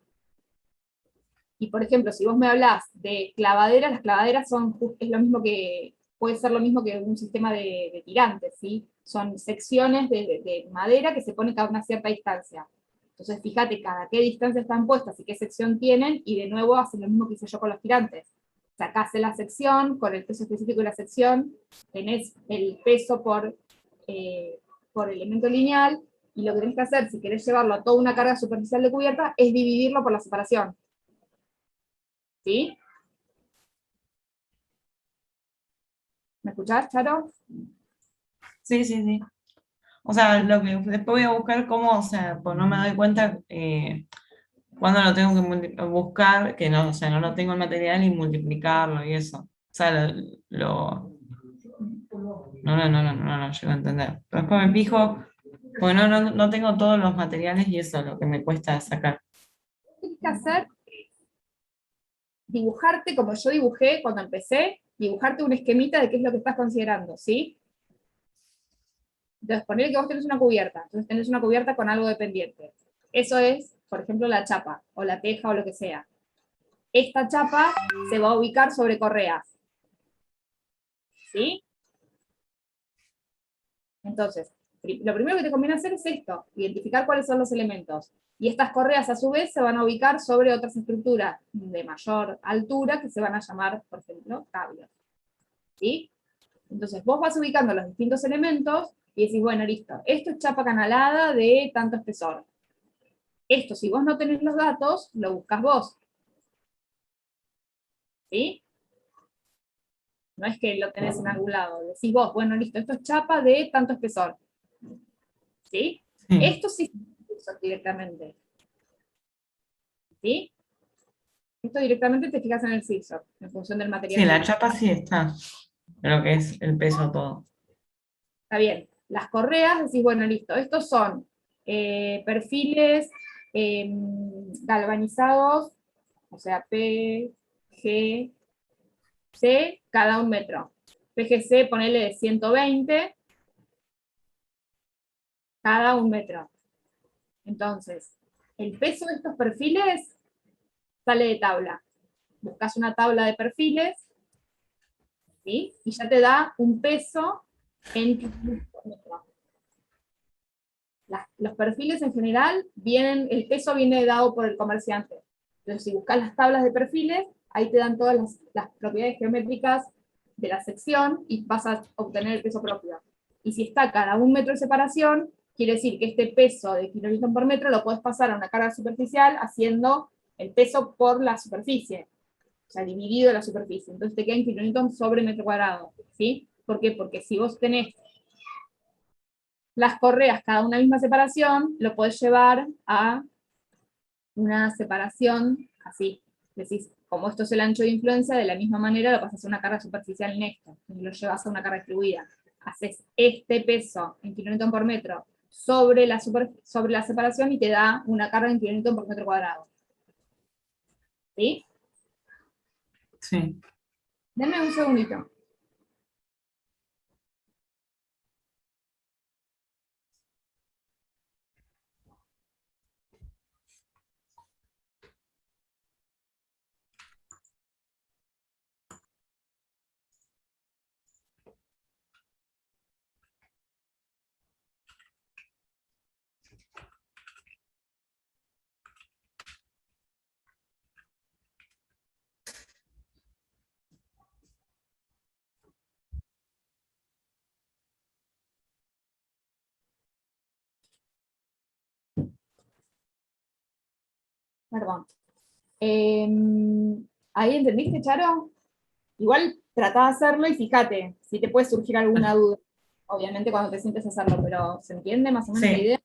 Y por ejemplo, si vos me hablás de clavaderas, las clavaderas es lo mismo que, puede ser lo mismo que un sistema de tirantes, ¿sí? Son secciones de madera que se ponen cada una cierta distancia. Entonces, fíjate cada qué distancia están puestas y qué sección tienen, y de nuevo hacen lo mismo que hice yo con los tirantes. Sacás la sección, con el peso específico de la sección, tenés el peso por elemento lineal, y lo que tenés que hacer, si querés llevarlo a toda una carga superficial de cubierta, es dividirlo por la separación. ¿Sí? ¿Me escuchás, Charo?
Sí, sí, sí. O sea, lo que después voy a buscar cómo, o sea, pues no me doy cuenta cuándo lo tengo que buscar, que no, o sea, no lo tengo el material y multiplicarlo y eso. O sea, no llego a entender. Pero después me fijo, porque no tengo todos los materiales y eso es lo que me cuesta sacar.
Lo que tienes que hacer es dibujarte, como yo dibujé cuando empecé, dibujarte un esquemita de qué es lo que estás considerando, ¿sí? Entonces, poner que vos tenés una cubierta, entonces tenés una cubierta con algo de pendiente. Eso es, por ejemplo, la chapa, o la teja, o lo que sea. Esta chapa se va a ubicar sobre correas, ¿sí? Entonces, lo primero que te conviene hacer es esto, identificar cuáles son los elementos. Y estas correas, a su vez, se van a ubicar sobre otras estructuras de mayor altura, que se van a llamar, por ejemplo, cables, ¿sí? Entonces, vos vas ubicando los distintos elementos, y decís, bueno, listo, esto es chapa canalada de tanto espesor. Esto, si vos no tenés los datos, lo buscas vos. ¿Sí? No es que lo tenés en algún lado. Decís vos, bueno, listo, esto es chapa de tanto espesor. ¿Sí?
Sí.
Esto sí es directamente. ¿Sí? Esto directamente te fijas en el scissor, en función del material.
Sí, la chapa sí está, lo que es el peso todo.
Está bien. Las correas, decís, bueno, listo, estos son perfiles galvanizados, o sea, P, G, C, cada 1 metro. PGC, ponele de 120, cada 1 metro. Entonces, el peso de estos perfiles sale de tabla. Buscas una tabla de perfiles, ¿sí? Y ya te da un peso en kilogramos por metro. Los perfiles en general, el peso viene dado por el comerciante. Entonces, si buscas las tablas de perfiles, ahí te dan todas las propiedades geométricas de la sección y vas a obtener el peso propio. Y si está cada 1 metro de separación, quiere decir que este peso de kilonewton por metro lo puedes pasar a una carga superficial haciendo el peso por la superficie, o sea, dividido la superficie. Entonces te queda en kilonewton sobre metro cuadrado, ¿sí? ¿Por qué? Porque si vos tenés las correas cada una misma separación, lo podés llevar a una separación así. Decís, como esto es el ancho de influencia, de la misma manera lo pasas a una carga superficial en esto, y lo llevas a una carga distribuida. Haces este peso en kilonewton por metro sobre la separación y te da una carga en kilonewton por metro cuadrado. ¿Sí?
Sí.
Denme un segundito. Perdón. ¿Ahí entendiste, Charo? Igual tratá de hacerlo y fíjate si te puede surgir alguna duda. Obviamente cuando te sientes a hacerlo, pero ¿se entiende más o menos la
Sí,
idea?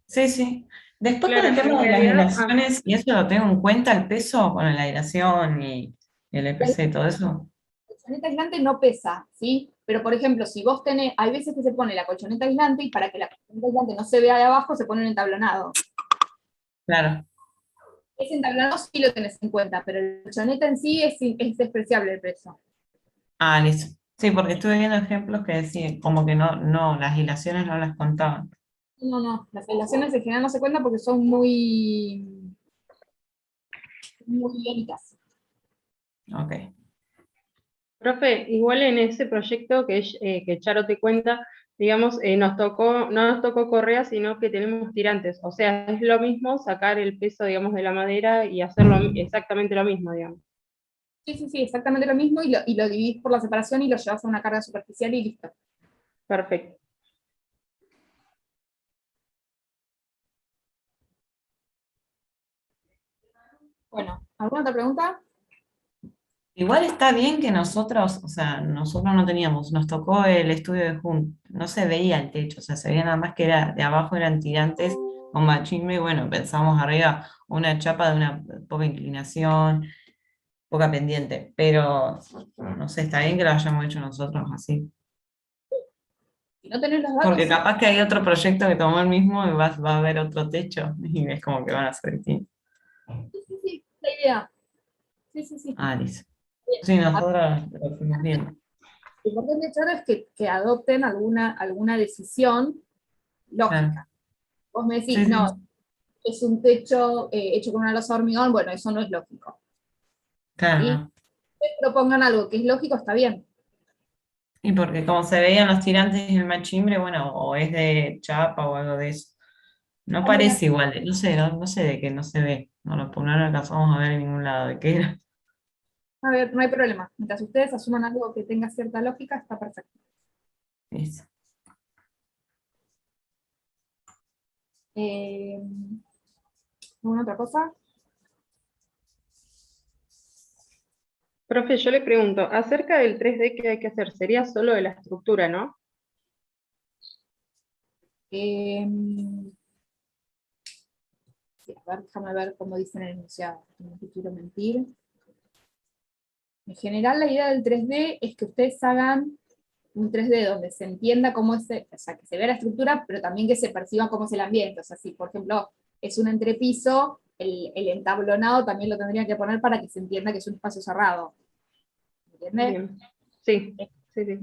sí, sí. Después
Claro,
con el
en
tema de las
realidad,
aislaciones, y eso lo tengo en cuenta, el peso con la aislación y el EPC y todo eso.
La colchoneta aislante no pesa, ¿sí? Pero por ejemplo, si vos tenés, hay veces que se pone la colchoneta aislante y para que la colchoneta aislante no se vea de abajo se pone un entablonado.
Claro.
Ese entablonado sí lo tenés en cuenta, pero la colchoneta en sí es despreciable el peso.
Ah, listo. Sí, porque estuve viendo ejemplos que decían como que no, las hilaciones no las contaban.
No, no, las relaciones en general no se cuentan porque son muy iónicas.
Ok.
Profe, igual en ese proyecto que Charo te cuenta, digamos, no nos tocó correa, sino que tenemos tirantes. O sea, es lo mismo sacar el peso, digamos, de la madera y hacerlo exactamente lo mismo, digamos.
Sí, sí, sí, exactamente lo mismo, y lo dividís por la separación y lo llevas a una carga superficial y listo.
Perfecto.
Bueno, ¿alguna otra pregunta?
Igual está bien que nosotros, o sea, nosotros no teníamos, nos tocó el estudio de Hunt, no se veía el techo, o sea, se veía nada más que era, de abajo eran tirantes con machimbre, y bueno, pensamos arriba una chapa de una poca inclinación, poca pendiente, pero no sé, está bien que lo hayamos hecho nosotros así.
Si no tenés los datos,
Porque
sí,
capaz que hay otro proyecto que tomó el mismo y va a haber otro techo, y es como que van a ser distintos.
sí, sí, la idea. Sí, sí, sí.
Ah, listo.
Bien.
Sí, nosotros lo fuimos viendo.
Lo importante, Charo, es que adopten alguna decisión
Claro.
lógica. Vos me
Sí,
decís,
sí,
no, es un techo hecho con una losa de hormigón, bueno, eso no es lógico.
claro,
¿Sí?
no.
Ustedes propongan algo que es lógico, está bien.
Y porque como se veían los tirantes y el machimbre, bueno, o es de chapa o algo de eso. No
Vamos a,
parece igual, no sé, no sé de qué no se ve. No lo alcanzamos a ver en ningún lado de qué era.
a ver, no hay problema. Mientras ustedes asuman algo que tenga cierta lógica, está perfecto.
Eso.
Eh, ¿Alguna otra cosa?
Profe, yo le pregunto, acerca del 3D que hay que hacer, sería solo de la estructura, ¿no?
Eh, sí, a ver, déjame ver cómo dicen en el enunciado. No te quiero mentir. En general, la idea del 3D es que ustedes hagan un 3D donde se entienda cómo es, o sea, que se vea la estructura, pero también que se perciba cómo es el ambiente. O sea, si por ejemplo es un entrepiso, el entablonado también lo tendrían que poner para que se entienda que es un espacio cerrado. ¿Entiendes?
Bien. Sí, sí, sí.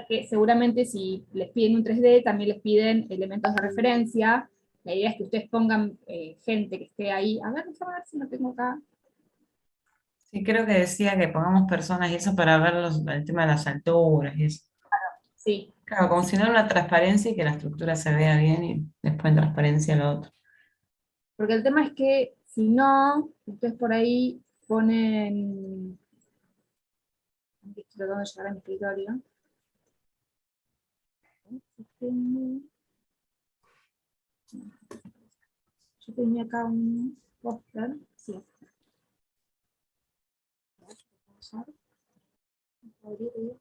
Que seguramente si les piden un 3D, también les piden elementos de referencia. La idea es que ustedes pongan gente que esté ahí. A ver, déjame ver si no tengo acá.
Sí, creo que decía que pongamos personas y eso para ver el tema de las alturas y eso.
Sí,
Claro, como si no una transparencia y que la estructura se vea bien y después en transparencia lo otro.
porque el tema es que si no, ustedes por ahí ponen. Aquí estoy tratando de llegar a mi escritorio. Yo tenía acá un póster. Sí, vamos a abrir.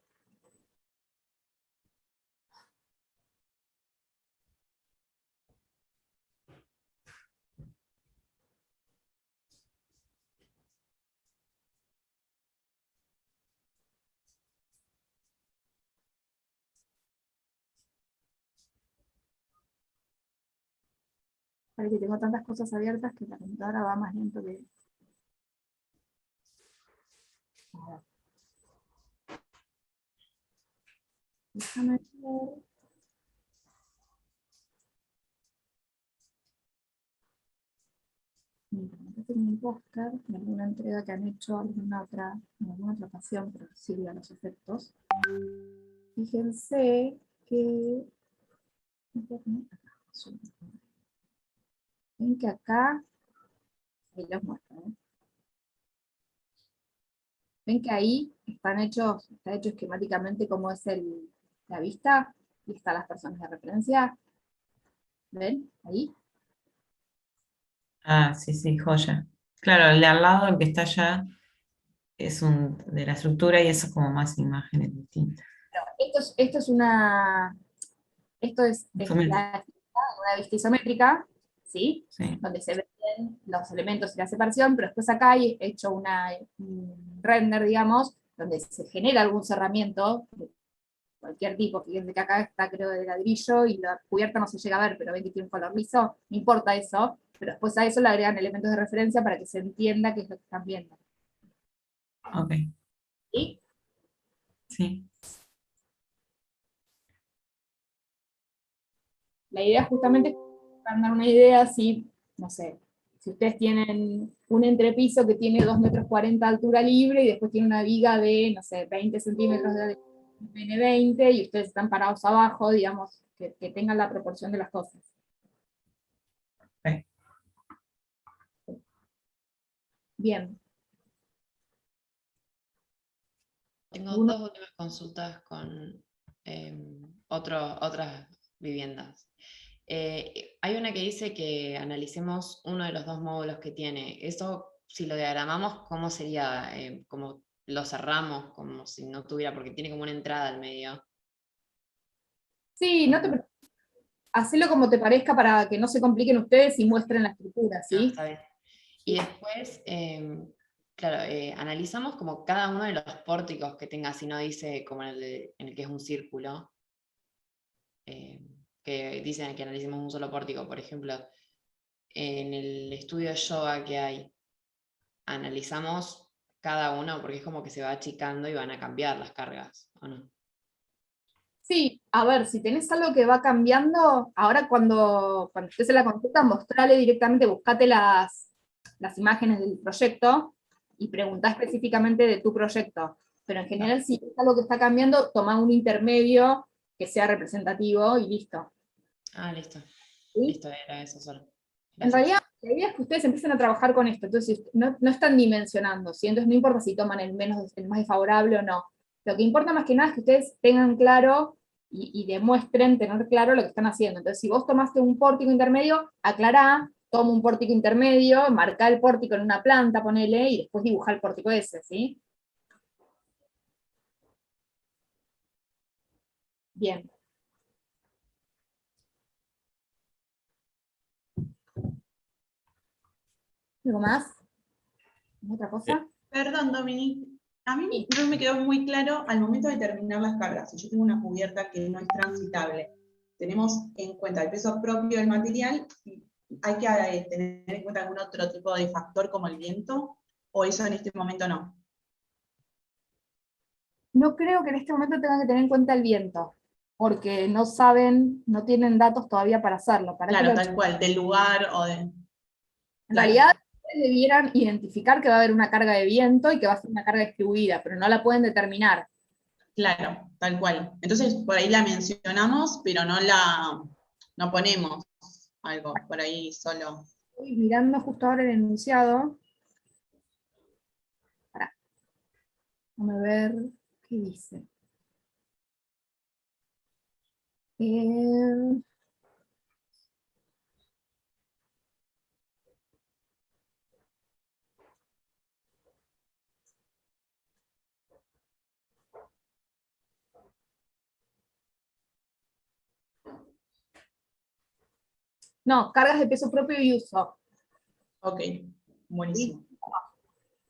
Parece que tengo tantas cosas abiertas que la computadora va más lento que. A ver, déjame ver. Mira, acá tengo un póster de alguna entrega que han hecho en alguna otra ocasión, pero sirve a los efectos. Fíjense que. Ven que acá. Ahí los muestro, ¿eh? Ven que ahí está hecho esquemáticamente cómo es la vista, y están las personas de referencia. ¿Ven? Ahí.
Ah, sí, sí, joya. Claro, el de al lado, el que está allá, es un de la estructura y eso es como más imágenes distintas.
Esto es
Isométrico,
una vista isométrica, ¿sí?
sí.
Donde se ven los elementos y la separación, pero después acá hay hecho un render, digamos, donde se genera algún cerramiento de cualquier tipo. Fíjense que acá está, creo, de ladrillo y la cubierta no se llega a ver, pero ven que tiene un color liso, no importa eso, pero después a eso le agregan elementos de referencia para que se entienda qué es lo que están viendo.
Ok.
¿Sí?
Sí.
La idea justamente es para dar una idea si, no sé, si ustedes tienen un entrepiso que tiene 2,40 m de altura libre y después tiene una viga de, no sé, 20 centímetros de N20 y ustedes están parados abajo, digamos, que tengan la proporción de las cosas.
Sí.
Bien.
Tengo
Uno-
dos últimas consultas con otras viviendas. Hay una que dice que analicemos uno de los dos módulos que tiene. Eso, si lo diagramamos, ¿cómo sería? ¿Como lo cerramos? Como si no tuviera, porque tiene como una entrada al medio.
Sí, no te preocupes. Hacelo como te parezca para que no se compliquen ustedes y muestren la estructura,
Ah,
¿sí?
está bien. Y después, claro, analizamos como cada uno de los pórticos que tenga, si no dice como en el que es un círculo, que dicen que analicemos un solo pórtico, por ejemplo, en el estudio de yoga que hay, analizamos cada uno porque es como que se va achicando y van a cambiar las cargas, ¿o no?
Sí, a ver, si tenés algo que va cambiando, ahora cuando estés en la consulta, mostrale directamente, buscate las imágenes del proyecto y preguntá específicamente de tu proyecto. Pero en general, si es algo que está cambiando, toma un intermedio que sea representativo y listo.
Ah, listo.
¿Sí?
Listo, era eso solo.
En
Gracias.
realidad, la idea es que ustedes empiecen a trabajar con esto, entonces no están dimensionando, ¿sí? Entonces no importa si toman el más desfavorable o no. Lo que importa más que nada es que ustedes tengan claro y demuestren tener claro lo que están haciendo. Entonces, si vos tomaste un pórtico intermedio, aclará, toma un pórtico intermedio, marcá el pórtico en una planta, ponele, y después dibujá el pórtico ese, ¿sí? Bien. ¿Algo más? ¿Otra cosa?
Perdón, Dominique. A mí
Sí.
no me quedó muy claro al momento de determinar las cargas. Si yo tengo una cubierta que no es transitable, tenemos en cuenta el peso propio del material, y hay que tener en cuenta algún otro tipo de factor como el viento, o eso en este momento no.
No creo que en este momento tengan que tener en cuenta el viento, porque no saben, no tienen datos todavía para hacerlo.
Claro, tal cual, del lugar o de...
En
Claro.
realidad, ustedes debieran identificar que va a haber una carga de viento y que va a ser una carga distribuida, pero no la pueden determinar.
Claro, tal cual. Entonces, por ahí la mencionamos, pero no ponemos algo por ahí solo.
Estoy mirando justo ahora el enunciado. Pará. Déjame ver qué dice. Eh, no, cargas de peso propio y uso.
Ok, buenísimo.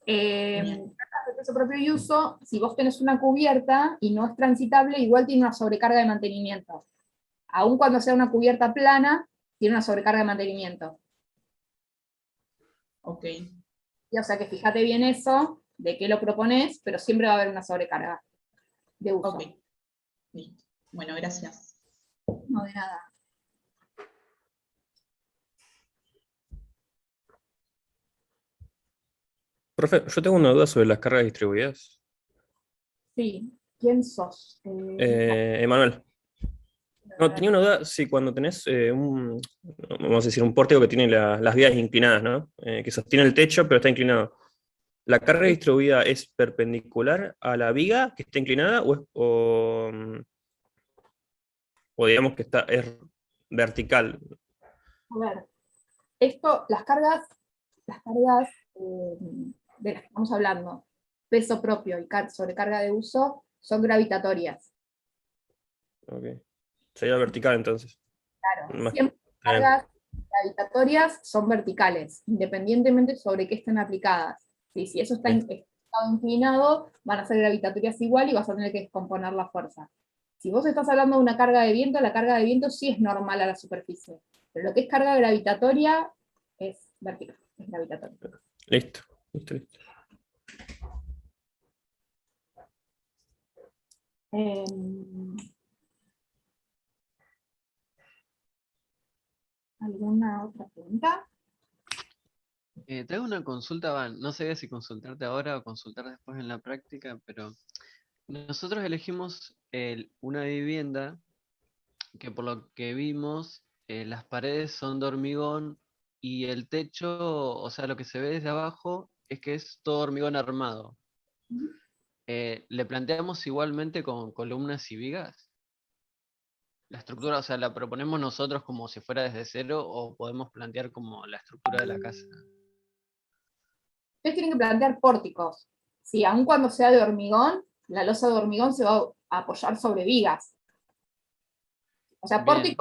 Genial.
Cargas de peso propio y uso, si vos tenés una cubierta y no es transitable, igual tiene una sobrecarga de mantenimiento. Aun cuando sea una cubierta plana, tiene una sobrecarga de mantenimiento.
Ok,
Y, o sea que fíjate bien eso, de qué lo propones, pero siempre va a haber una sobrecarga de uso.
ok. Listo. Bueno, gracias.
No, de nada.
Profe, yo tengo una duda sobre las cargas distribuidas.
Sí, ¿quién sos?
Emanuel. No, tenía una duda, si cuando tenés vamos a decir, un pórtico que tiene las vías inclinadas, ¿no? Que sostiene el techo, pero está inclinado. ¿La carga distribuida es perpendicular a la viga que está inclinada o digamos que es vertical?
A ver, las cargas de las que estamos hablando, peso propio y sobrecarga de uso, son gravitatorias.
Ok. Sería vertical entonces.
Claro,
Más-
siempre las
bien.
cargas gravitatorias son verticales, independientemente sobre qué estén aplicadas. ¿Sí? Si eso está
Bien.
inclinado, van a ser gravitatorias igual y vas a tener que descomponer la fuerza. Si vos estás hablando de una carga de viento, la carga de viento sí es normal a la superficie, pero lo que es carga gravitatoria es vertical, es gravitatoria.
Listo. Listo, listo.
¿Alguna otra pregunta?
Te hago una consulta, Van. No sé si consultarte ahora o consultar después en la práctica, pero nosotros elegimos una vivienda que por lo que vimos, las paredes son de hormigón y el techo, o sea, lo que se ve desde abajo es que es todo hormigón armado. ¿Le planteamos igualmente con columnas y vigas? La estructura, o sea, ¿la proponemos nosotros como si fuera desde cero o podemos plantear como la estructura de la casa?
Ustedes tienen que plantear pórticos. Sí, aun cuando sea de hormigón, la losa de hormigón se va a apoyar sobre vigas. O sea,
Bien.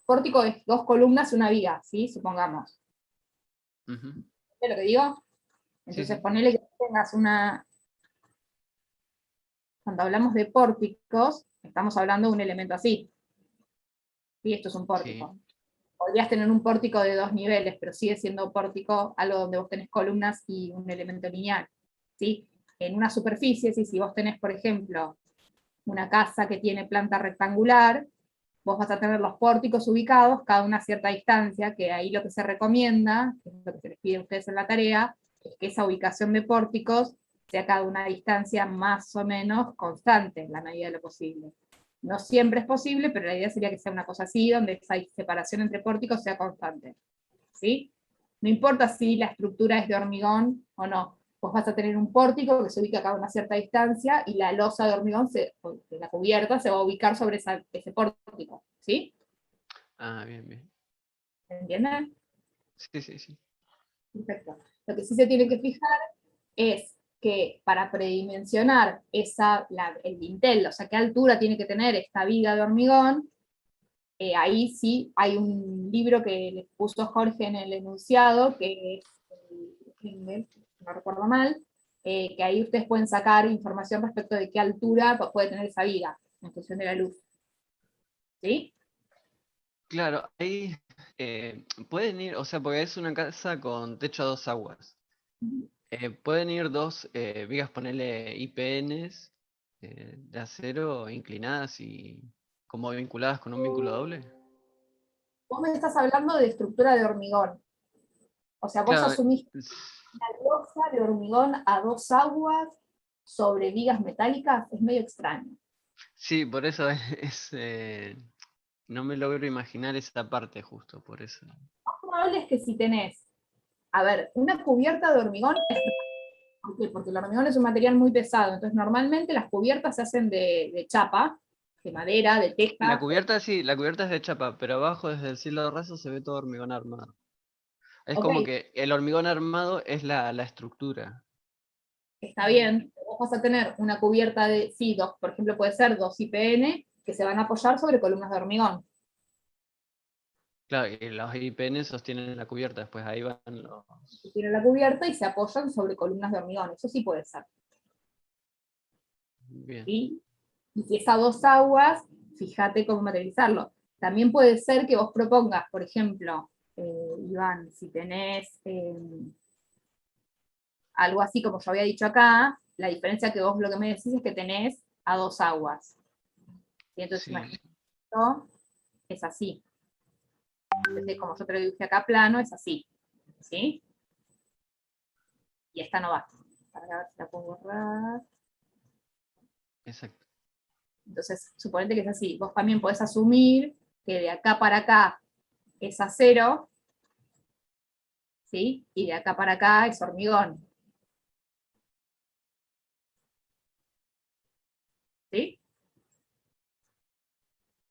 pórtico es 2 columnas y una viga, ¿sí? Supongamos.
Ujú.
¿Ves lo que digo?
Sí,
Entonces,
sí.
ponele que tengas una... Cuando hablamos de pórticos, estamos hablando de un elemento así. ¿Sí? Esto es un pórtico.
Sí.
Podrías tener un pórtico de 2 niveles, pero sigue siendo pórtico algo donde vos tenés columnas y un elemento lineal. ¿Sí? En una superficie, ¿sí? Si vos tenés, por ejemplo, una casa que tiene planta rectangular, vos vas a tener los pórticos ubicados cada una cierta distancia, que ahí lo que se recomienda, que es lo que se les pide a ustedes en la tarea, es que esa ubicación de pórticos sea cada una distancia más o menos constante, en la medida de lo posible. No siempre es posible, pero la idea sería que sea una cosa así, donde esa separación entre pórticos sea constante. ¿Sí? No importa si la estructura es de hormigón o no, vos vas a tener un pórtico que se ubica a cada una cierta distancia y la losa de hormigón, la cubierta, se va a ubicar sobre ese pórtico. ¿Sí?
Ah, bien, bien.
¿Entienden?
Sí, sí, sí.
Perfecto. Lo que sí se tiene que fijar es que para predimensionar el dintel, o sea, qué altura tiene que tener esta viga de hormigón, ahí sí hay un libro que le puso Jorge en el enunciado, que es, no recuerdo mal, que ahí ustedes pueden sacar información respecto de qué altura puede tener esa viga, en función de la luz. ¿Sí?
Claro, ahí pueden ir, o sea, porque es una casa con techo a 2 aguas. Pueden ir 2 vigas, ponerle IPNs de acero inclinadas y como vinculadas con un vínculo doble.
Vos me estás hablando de estructura de hormigón. O sea, vos
Claro,
asumís una losa de hormigón a 2 aguas sobre vigas metálicas, es medio extraño.
sí, por eso no me logro imaginar esa parte justo, por eso.
Lo más probable es que si tenés, a ver, una cubierta de hormigón, ¿por qué? Porque el hormigón es un material muy pesado, entonces normalmente las cubiertas se hacen de chapa, de madera, de
La
teja.
cubierta sí, la cubierta es de chapa, pero abajo desde el cielo raso se ve todo hormigón armado. Es
Ok,
como que el hormigón armado es la estructura.
está bien, vos vas a tener una cubierta de, sí, por ejemplo puede ser 2 IPN, que se van a apoyar sobre columnas de hormigón.
Claro, y los IPN sostienen la cubierta, después ahí van los...
Tienen la cubierta y se apoyan sobre columnas de hormigón, eso sí puede ser.
Bien.
¿Sí? Y si es a 2 aguas, fíjate cómo materializarlo. También puede ser que vos propongas, por ejemplo, Iván, si tenés algo así como yo había dicho acá, la diferencia que vos lo que me decís es que tenés a 2 aguas. ¿Sí? Entonces
Sí,
imagínate, esto es así. Entonces, como yo te lo dije acá plano, es así. ¿Sí? Y esta no va. Para ver si la puedo borrar.
exacto.
Entonces, suponete que es así. Vos también podés asumir que de acá para acá es acero, ¿sí? Y de acá para acá es hormigón. ¿Sí?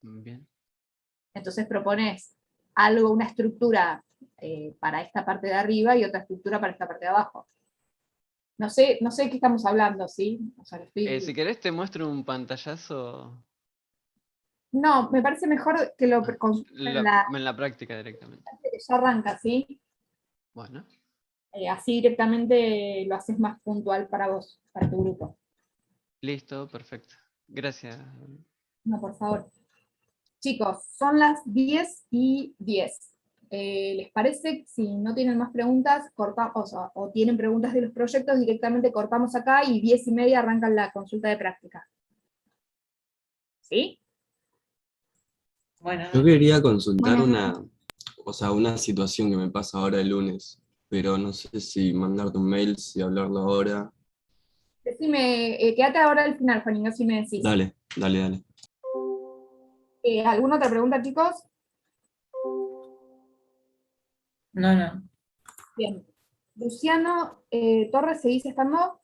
Bien.
Entonces propones algo, una estructura para esta parte de arriba y otra estructura para esta parte de abajo. No sé de qué estamos hablando, ¿sí? O sea,
Si querés te muestro un pantallazo
No, me parece mejor que lo consulten
en la práctica directamente.
que ya arranca, ¿sí?
Bueno,
Así directamente lo haces más puntual para vos, para tu grupo.
listo, perfecto. Gracias.
No, por favor. Chicos, son las 10:10. ¿Les parece? Si no tienen más preguntas, cortamos, o tienen preguntas de los proyectos, directamente cortamos acá y 10:30 arrancan la consulta de práctica. ¿Sí?
Bueno,
Yo quería consultar
Bueno.
una situación que me pasa ahora el lunes, pero no sé si mandarte un mail, si hablarlo ahora.
Decime, quédate ahora al final, Juan, y no si me decís.
Dale, dale, dale.
¿Alguna otra pregunta, chicos?
no.
Bien. Luciano Torres, ¿seguís estando?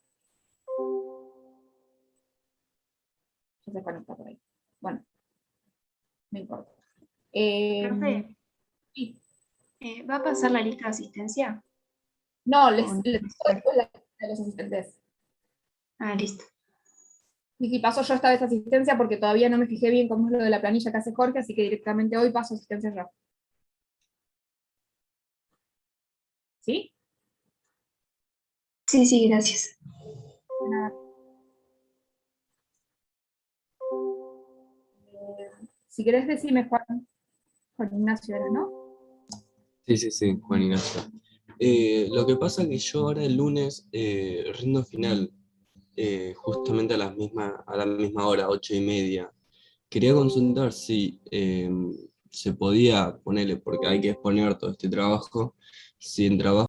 Ya se conecta por ahí. Bueno, no importa.
Profe,
Sí.
¿va a pasar la lista de asistencia?
No, les
¿O no?
después la lista de los asistentes.
Ah, listo.
Y paso yo esta vez asistencia porque todavía no me fijé bien cómo es lo de la planilla que hace Jorge, así que directamente hoy paso asistencia yo. ¿Sí?
Sí, sí, gracias.
Nada. Si querés decirme, Juan Ignacio era, ¿no?
Sí, Juan Ignacio. Lo que pasa es que yo ahora el lunes rindo final, justamente a la misma hora, 8:30. Quería consultar si se podía ponerle, porque hay que exponer todo este trabajo, si en trabajo